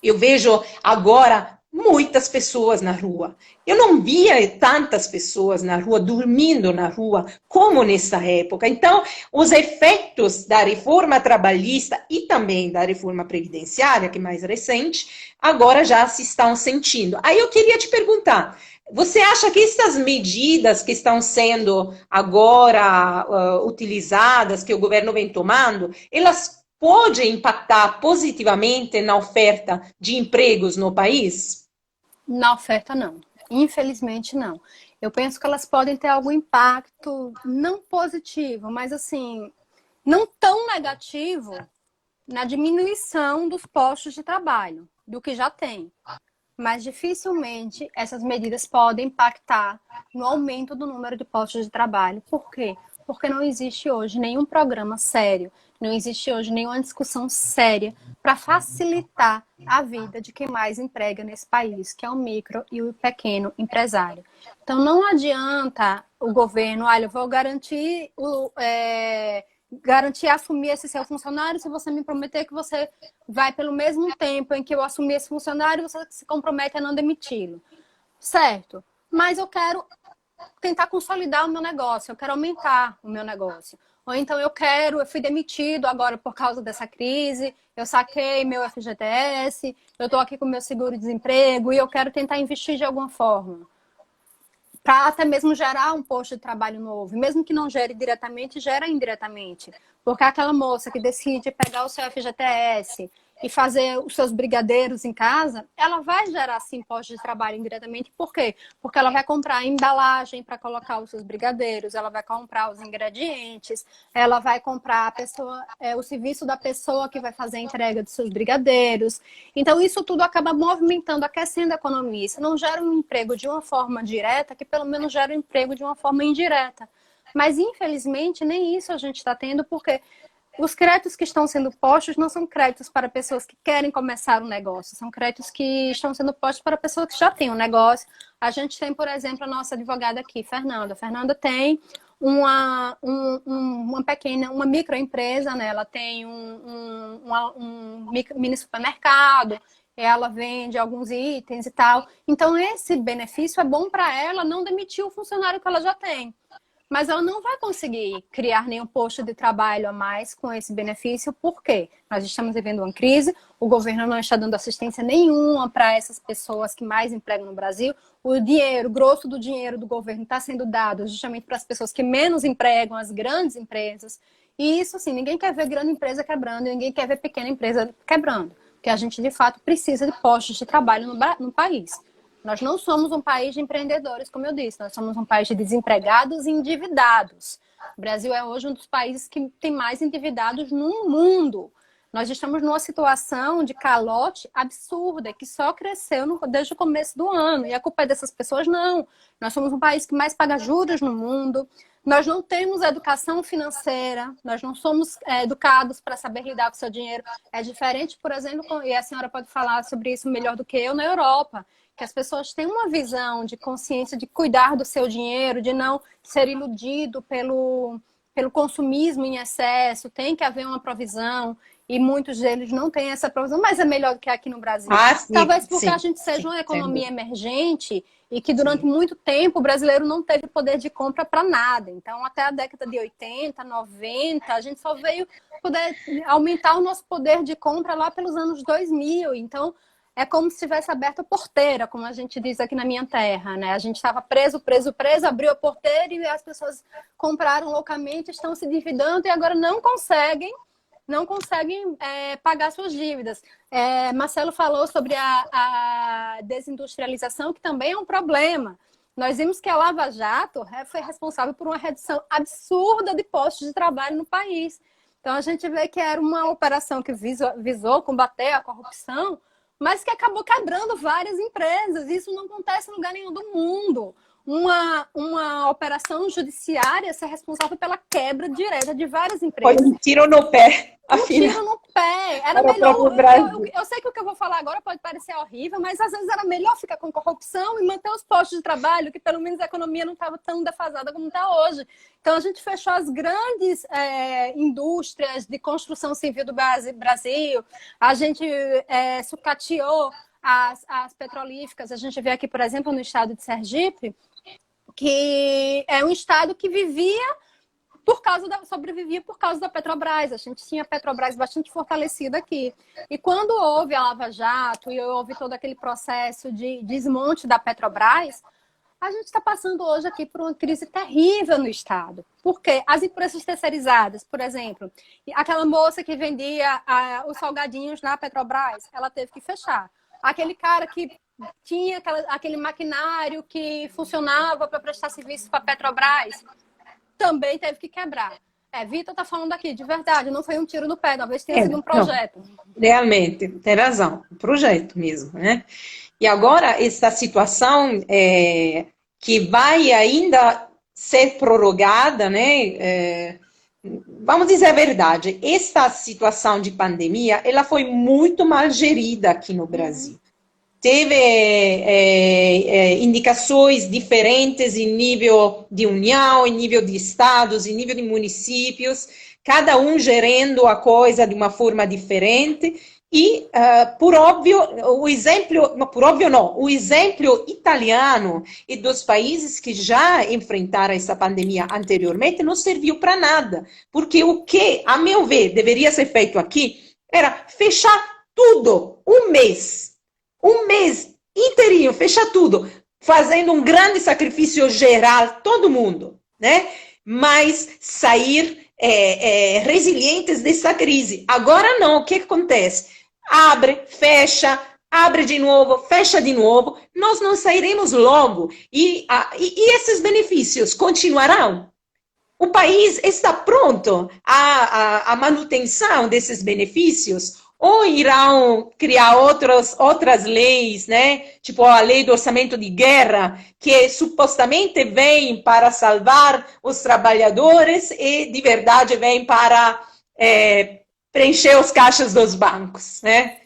Eu vejo agora muitas pessoas na rua. Eu não via tantas pessoas na rua, dormindo na rua, como nessa época. Então, os efeitos da reforma trabalhista e também da reforma previdenciária, que é mais recente, agora já se estão sentindo. Aí eu queria te perguntar, você acha que essas medidas que estão sendo agora utilizadas, que o governo vem tomando, elas podem impactar positivamente na oferta de empregos no país? Na oferta, não. Infelizmente, não. Eu penso que elas podem ter algum impacto, não positivo, mas assim, não tão negativo na diminuição dos postos de trabalho, do que já tem. mas dificilmente essas medidas podem impactar no aumento do número de postos de trabalho. Por quê? Porque não existe hoje nenhum programa sério, não existe hoje nenhuma discussão séria para facilitar a vida de quem mais emprega nesse país, que é o micro e o pequeno empresário. Então, não adianta o governo, olha, eu vou garantir assumir esse seu funcionário se você me prometer que você vai, pelo mesmo tempo em que eu assumir esse funcionário, você se compromete a não demiti-lo. Certo, mas eu quero tentar consolidar o meu negócio, eu quero aumentar o meu negócio. Ou então eu fui demitido agora por causa dessa crise, eu saquei meu FGTS, eu estou aqui com meu seguro-desemprego e eu quero tentar investir de alguma forma. Para até mesmo gerar um posto de trabalho novo. Mesmo que não gere diretamente, gera indiretamente. Porque aquela moça que decide pegar o seu FGTS e fazer os seus brigadeiros em casa, ela vai gerar, sim, posto de trabalho indiretamente. Por quê? Porque ela vai comprar a embalagem para colocar os seus brigadeiros, ela vai comprar os ingredientes, ela vai comprar o serviço da pessoa que vai fazer a entrega dos seus brigadeiros. Então, isso tudo acaba movimentando, aquecendo a economia. Isso não gera um emprego de uma forma direta, que pelo menos gera um emprego de uma forma indireta. Mas, infelizmente, nem isso a gente está tendo, porque os créditos que estão sendo postos não são créditos para pessoas que querem começar um negócio, são créditos que estão sendo postos para pessoas que já têm um negócio. A gente tem, por exemplo, a nossa advogada aqui, Fernanda. Fernanda tem uma microempresa, né? Ela tem um mini supermercado, ela vende alguns itens e tal. Então, esse benefício é bom para ela não demitir o funcionário que ela já tem. Mas ela não vai conseguir criar nenhum posto de trabalho a mais com esse benefício, por quê? Nós estamos vivendo uma crise, o governo não está dando assistência nenhuma para essas pessoas que mais empregam no Brasil. O grosso do dinheiro do governo está sendo dado justamente para as pessoas que menos empregam, as grandes empresas. E isso, assim, ninguém quer ver grande empresa quebrando, ninguém quer ver pequena empresa quebrando. Porque a gente, de fato, precisa de postos de trabalho no país. Nós não somos um país de empreendedores, como eu disse, nós somos um país de desempregados e endividados. O Brasil é hoje um dos países que tem mais endividados no mundo. Nós estamos numa situação de calote absurda, que só cresceu desde o começo do ano. E a culpa é dessas pessoas? Não. Nós somos um país que mais paga juros no mundo. Nós não temos educação financeira, nós não somos educados para saber lidar com o seu dinheiro. É diferente, por exemplo, e a senhora pode falar sobre isso melhor do que eu, na Europa, que as pessoas têm uma visão de consciência de cuidar do seu dinheiro, de não ser iludido pelo consumismo em excesso, tem que haver uma provisão, e muitos deles não têm essa provisão, mas é melhor do que aqui no Brasil. Sim, Talvez porque sim, a gente seja uma economia emergente e que durante muito tempo o brasileiro não teve poder de compra para nada. Então, até a década de 80, 90, a gente só veio poder aumentar o nosso poder de compra lá pelos anos 2000. Então, é como se tivesse aberto a porteira, como a gente diz aqui na minha terra, né? A gente estava preso, abriu a porteira e as pessoas compraram loucamente, estão se endividando e agora não conseguem pagar suas dívidas. Marcelo falou sobre a desindustrialização, que também é um problema. Nós vimos que a Lava Jato foi responsável por uma redução absurda de postos de trabalho no país. Então, a gente vê que era uma operação que visou combater a corrupção, mas que acabou quebrando várias empresas. Isso não acontece em lugar nenhum do mundo. Uma operação judiciária ser responsável pela quebra direta de várias empresas. Foi um tiro no pé. Tiro no pé. Era melhor. Eu sei que o que eu vou falar agora pode parecer horrível, mas às vezes era melhor ficar com corrupção e manter os postos de trabalho, que pelo menos a economia não estava tão defasada como está hoje. Então a gente fechou as grandes indústrias de construção civil do Brasil, a gente sucateou as petrolíferas. A gente vê aqui, por exemplo, no estado de Sergipe, que é um estado que sobrevivia por causa da Petrobras. A gente tinha a Petrobras bastante fortalecida aqui. E quando houve a Lava Jato e houve todo aquele processo de desmonte da Petrobras, a gente está passando hoje aqui por uma crise terrível no estado. Porque as empresas terceirizadas, por exemplo, aquela moça que vendia os salgadinhos na Petrobras, ela teve que fechar. Aquele cara que tinha aquele maquinário que funcionava para prestar serviço para a Petrobras, também teve que quebrar. Vitor está falando aqui, de verdade, não foi um tiro no pé, talvez tenha sido um projeto. Não, realmente, tem razão, um projeto mesmo, né? E agora, essa situação que vai ainda ser prorrogada, né? Vamos dizer a verdade, esta situação de pandemia, ela foi muito mal gerida aqui no Brasil. Teve indicações diferentes em nível de União, em nível de estados, em nível de municípios, cada um gerando a coisa de uma forma diferente. E, por óbvio, o exemplo italiano e dos países que já enfrentaram essa pandemia anteriormente não serviu para nada. Porque o que, a meu ver, deveria ser feito aqui era fechar tudo, um mês inteirinho, fechar tudo, fazendo um grande sacrifício geral, todo mundo, né? Mas sair resilientes dessa crise. Agora não, o que acontece? Abre de novo, fecha de novo, nós não sairemos logo. E esses benefícios continuarão? O país está pronto à manutenção desses benefícios? Ou irão criar outras leis, né? Tipo a lei do orçamento de guerra, que supostamente vem para salvar os trabalhadores e de verdade vem para preencher os caixas dos bancos, né?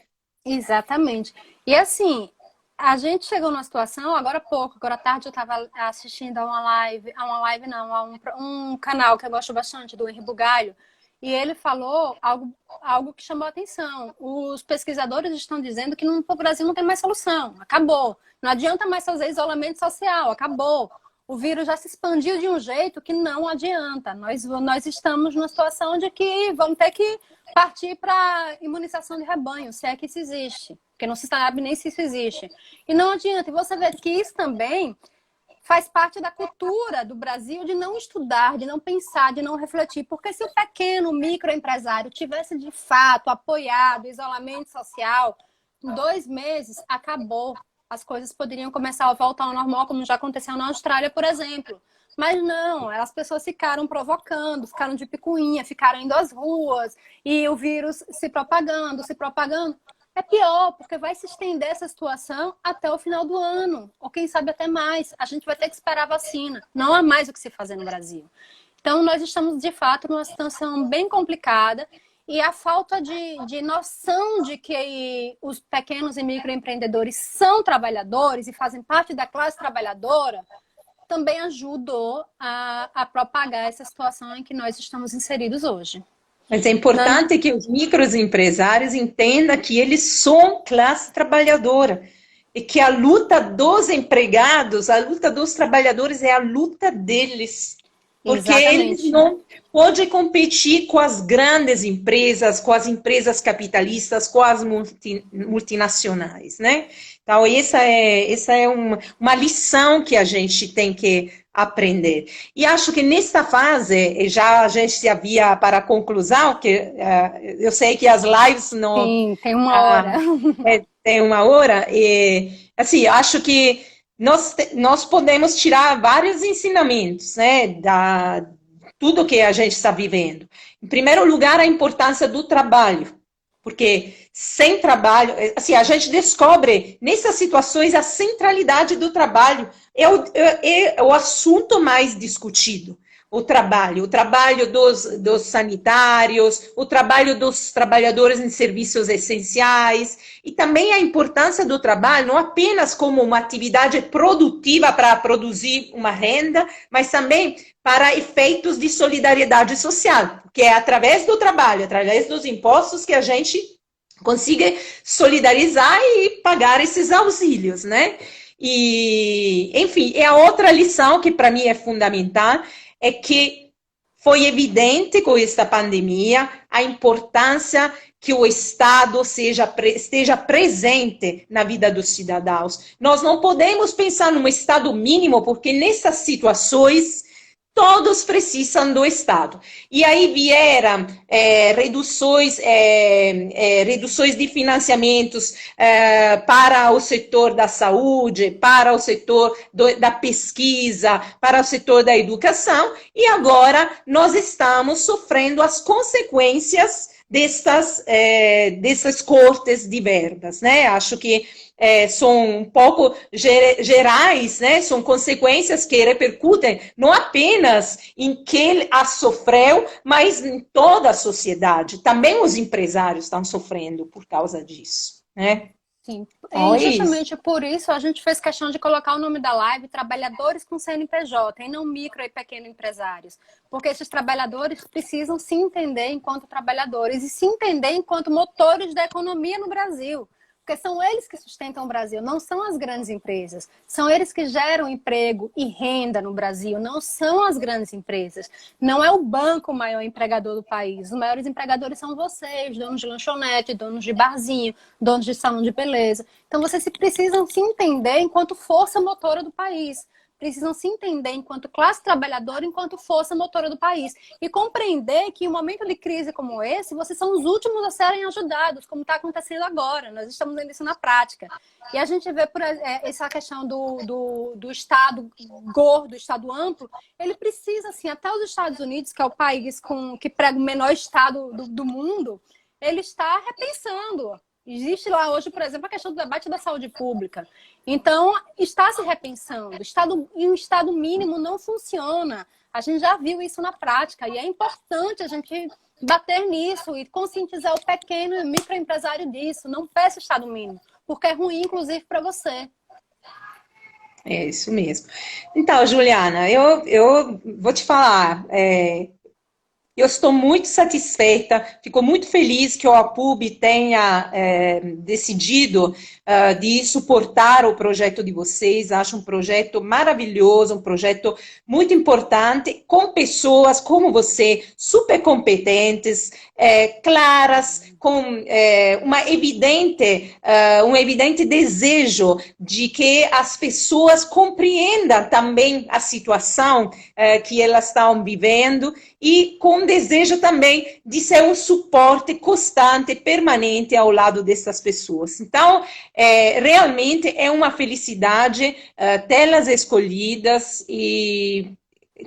Exatamente. E assim, a gente chegou numa situação, agora à tarde eu estava assistindo a um canal que eu gosto bastante, do Henri Bugalho, e ele falou algo que chamou a atenção. Os pesquisadores estão dizendo que o Brasil não tem mais solução, acabou. Não adianta mais fazer isolamento social, acabou. O vírus já se expandiu de um jeito que não adianta. Nós estamos numa situação de que vamos ter que partir para imunização de rebanho, se é que isso existe. Porque não se sabe nem se isso existe. E não adianta. E você vê que isso também faz parte da cultura do Brasil de não estudar, de não pensar, de não refletir. Porque se o pequeno microempresário tivesse, de fato, apoiado o isolamento social, em 2 meses, acabou. As coisas poderiam começar a voltar ao normal, como já aconteceu na Austrália, por exemplo. Mas não, as pessoas ficaram provocando, ficaram de picuinha, ficaram indo às ruas, e o vírus se propagando. É pior, porque vai se estender essa situação até o final do ano, ou quem sabe até mais. A gente vai ter que esperar a vacina. Não há mais o que se fazer no Brasil. Então, nós estamos, de fato, numa situação bem complicada, e a falta de noção de que os pequenos e microempreendedores são trabalhadores e fazem parte da classe trabalhadora também ajudou a propagar essa situação em que nós estamos inseridos hoje. Mas é importante que os microempresários entendam que eles são classe trabalhadora e que a luta dos empregados, a luta dos trabalhadores é a luta deles. Porque eles não podem competir com as grandes empresas, com as empresas capitalistas, com as multinacionais, né? Então, essa é uma lição que a gente tem que aprender. E acho que nesta fase, já a gente se havia para a conclusão, que eu sei que as lives não... Sim, tem uma hora. Tem uma hora, e assim, acho que nós podemos tirar vários ensinamentos, né, tudo que a gente está vivendo. Em primeiro lugar, a importância do trabalho, porque sem trabalho, assim, a gente descobre nessas situações a centralidade do trabalho, é o assunto mais discutido. O trabalho dos sanitários, o trabalho dos trabalhadores em serviços essenciais, e também a importância do trabalho, não apenas como uma atividade produtiva para produzir uma renda, mas também para efeitos de solidariedade social, que é através do trabalho, através dos impostos que a gente consiga solidarizar e pagar esses auxílios, né? E, enfim, é a outra lição que para mim é fundamental, é que foi evidente com esta pandemia a importância que o Estado esteja presente na vida dos cidadãos. Nós não podemos pensar num Estado mínimo, porque nessas situações todos precisam do Estado. E aí vieram reduções de financiamentos para o setor da saúde, para o setor da pesquisa, para o setor da educação, e agora nós estamos sofrendo as consequências dessas cortes de verbas, né? Acho que são um pouco gerais, né? São consequências que repercutem não apenas em quem as sofreu, mas em toda a sociedade. Também os empresários estão sofrendo por causa disso, né? Sim, e justamente por isso a gente fez questão de colocar o nome da live Trabalhadores com CNPJ, e não micro e pequeno empresários. Porque esses trabalhadores precisam se entender enquanto trabalhadores e se entender enquanto motores da economia no Brasil. Porque são eles que sustentam o Brasil, não são as grandes empresas. São eles que geram emprego e renda no Brasil, não são as grandes empresas. Não é o banco o maior empregador do país. Os maiores empregadores são vocês, donos de lanchonete, donos de barzinho, donos de salão de beleza. Então, vocês precisam se entender enquanto força motora do país. Precisam se entender enquanto classe trabalhadora, enquanto força motora do país. E compreender que em um momento de crise como esse, vocês são os últimos a serem ajudados, como está acontecendo agora. Nós estamos vendo isso na prática. E a gente vê essa questão do Estado gordo, Estado amplo, ele precisa, assim, até os Estados Unidos, que é o país que prega o menor Estado do mundo, ele está repensando. Existe lá hoje, por exemplo, a questão do debate da saúde pública. Então, está se repensando. E um Estado mínimo não funciona. A gente já viu isso na prática. E é importante a gente bater nisso e conscientizar o pequeno e microempresário disso. Não peça Estado mínimo, porque é ruim, inclusive, para você. É isso mesmo. Então, Juliana, eu vou te falar... Eu estou muito satisfeita, fico muito feliz que o APUB tenha decidido de suportar o projeto de vocês. Acho um projeto maravilhoso, um projeto muito importante, com pessoas como você, super competentes, claras, com um evidente desejo de que as pessoas compreendam também a situação que elas estão vivendo e com desejo também de ser um suporte constante, permanente ao lado dessas pessoas. Então, realmente é uma felicidade tê-las escolhidas e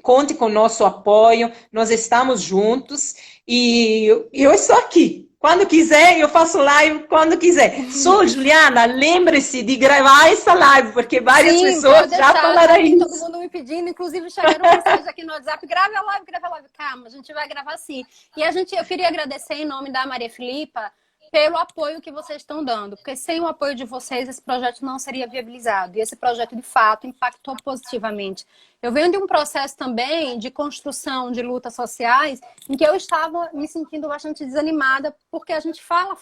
conte com o nosso apoio, nós estamos juntos e eu estou aqui. Quando quiser, eu faço live quando quiser. Sou Juliana, lembre-se de gravar essa live, porque várias pessoas já falaram isso. Todo mundo me pedindo, inclusive chegaram mensagens aqui no WhatsApp, grave a live, grave a live. Calma, a gente vai gravar sim. E eu queria agradecer em nome da Maria Filipa pelo apoio que vocês estão dando, porque sem o apoio de vocês esse projeto não seria viabilizado. E esse projeto, de fato, impactou positivamente. Eu venho de um processo também de construção de lutas sociais em que eu estava me sentindo bastante desanimada, porque a gente fala,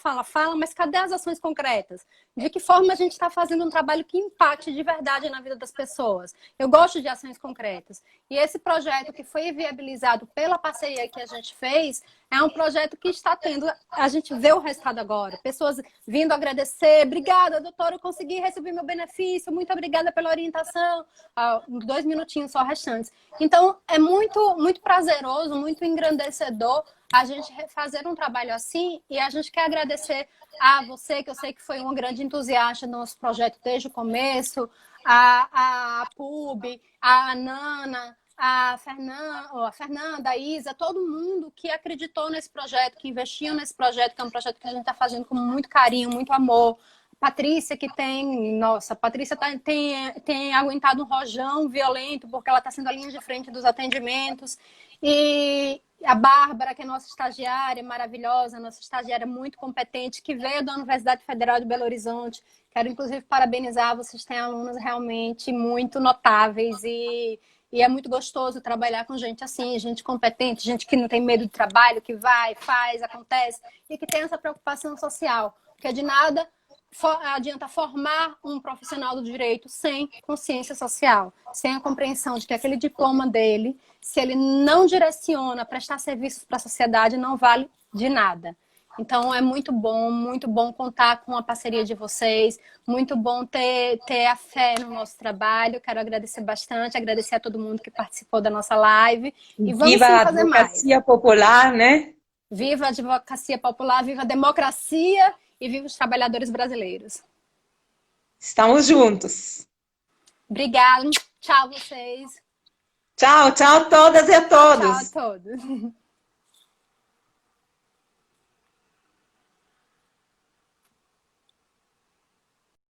mas cadê as ações concretas? De que forma a gente está fazendo um trabalho que impacte de verdade na vida das pessoas? Eu gosto de ações concretas. E esse projeto que foi viabilizado pela parceria que a gente fez é um projeto que está tendo, a gente vê o resultado agora. Pessoas vindo agradecer, obrigada, doutora, eu consegui receber meu benefício, muito obrigada pela orientação. 2 minutinhos só restantes. Então, é muito, muito prazeroso, muito engrandecedor a gente fazer um trabalho assim, e a gente quer agradecer a você, que eu sei que foi uma grande entusiasta do nosso projeto desde o começo, a PUB, a Nana, a Fernanda, a Isa, todo mundo que acreditou nesse projeto, que investiu nesse projeto, que é um projeto que a gente está fazendo com muito carinho, muito amor. Patrícia, que a Patrícia tem aguentado um rojão violento, porque ela está sendo a linha de frente dos atendimentos. E a Bárbara, que é nossa estagiária maravilhosa, nossa estagiária muito competente, que veio da Universidade Federal de Belo Horizonte. Quero, inclusive, parabenizar, vocês têm alunos realmente muito notáveis e é muito gostoso trabalhar com gente assim, gente competente, gente que não tem medo de trabalho, que vai, faz, acontece, e que tem essa preocupação social, porque de nada adianta formar um profissional do direito sem consciência social, sem a compreensão de que aquele diploma dele, se ele não direciona a prestar serviços para a sociedade, não vale de nada. Então é muito bom contar com a parceria de vocês, muito bom ter a fé no nosso trabalho. Quero agradecer bastante, agradecer a todo mundo que participou da nossa live. E vamos Viva sim a fazer mais. advocacia popular, né? Viva a advocacia popular, viva a democracia e viva os trabalhadores brasileiros. Estamos juntos. Obrigada. Tchau, vocês. Tchau, tchau todas e a todos. Tchau a todos.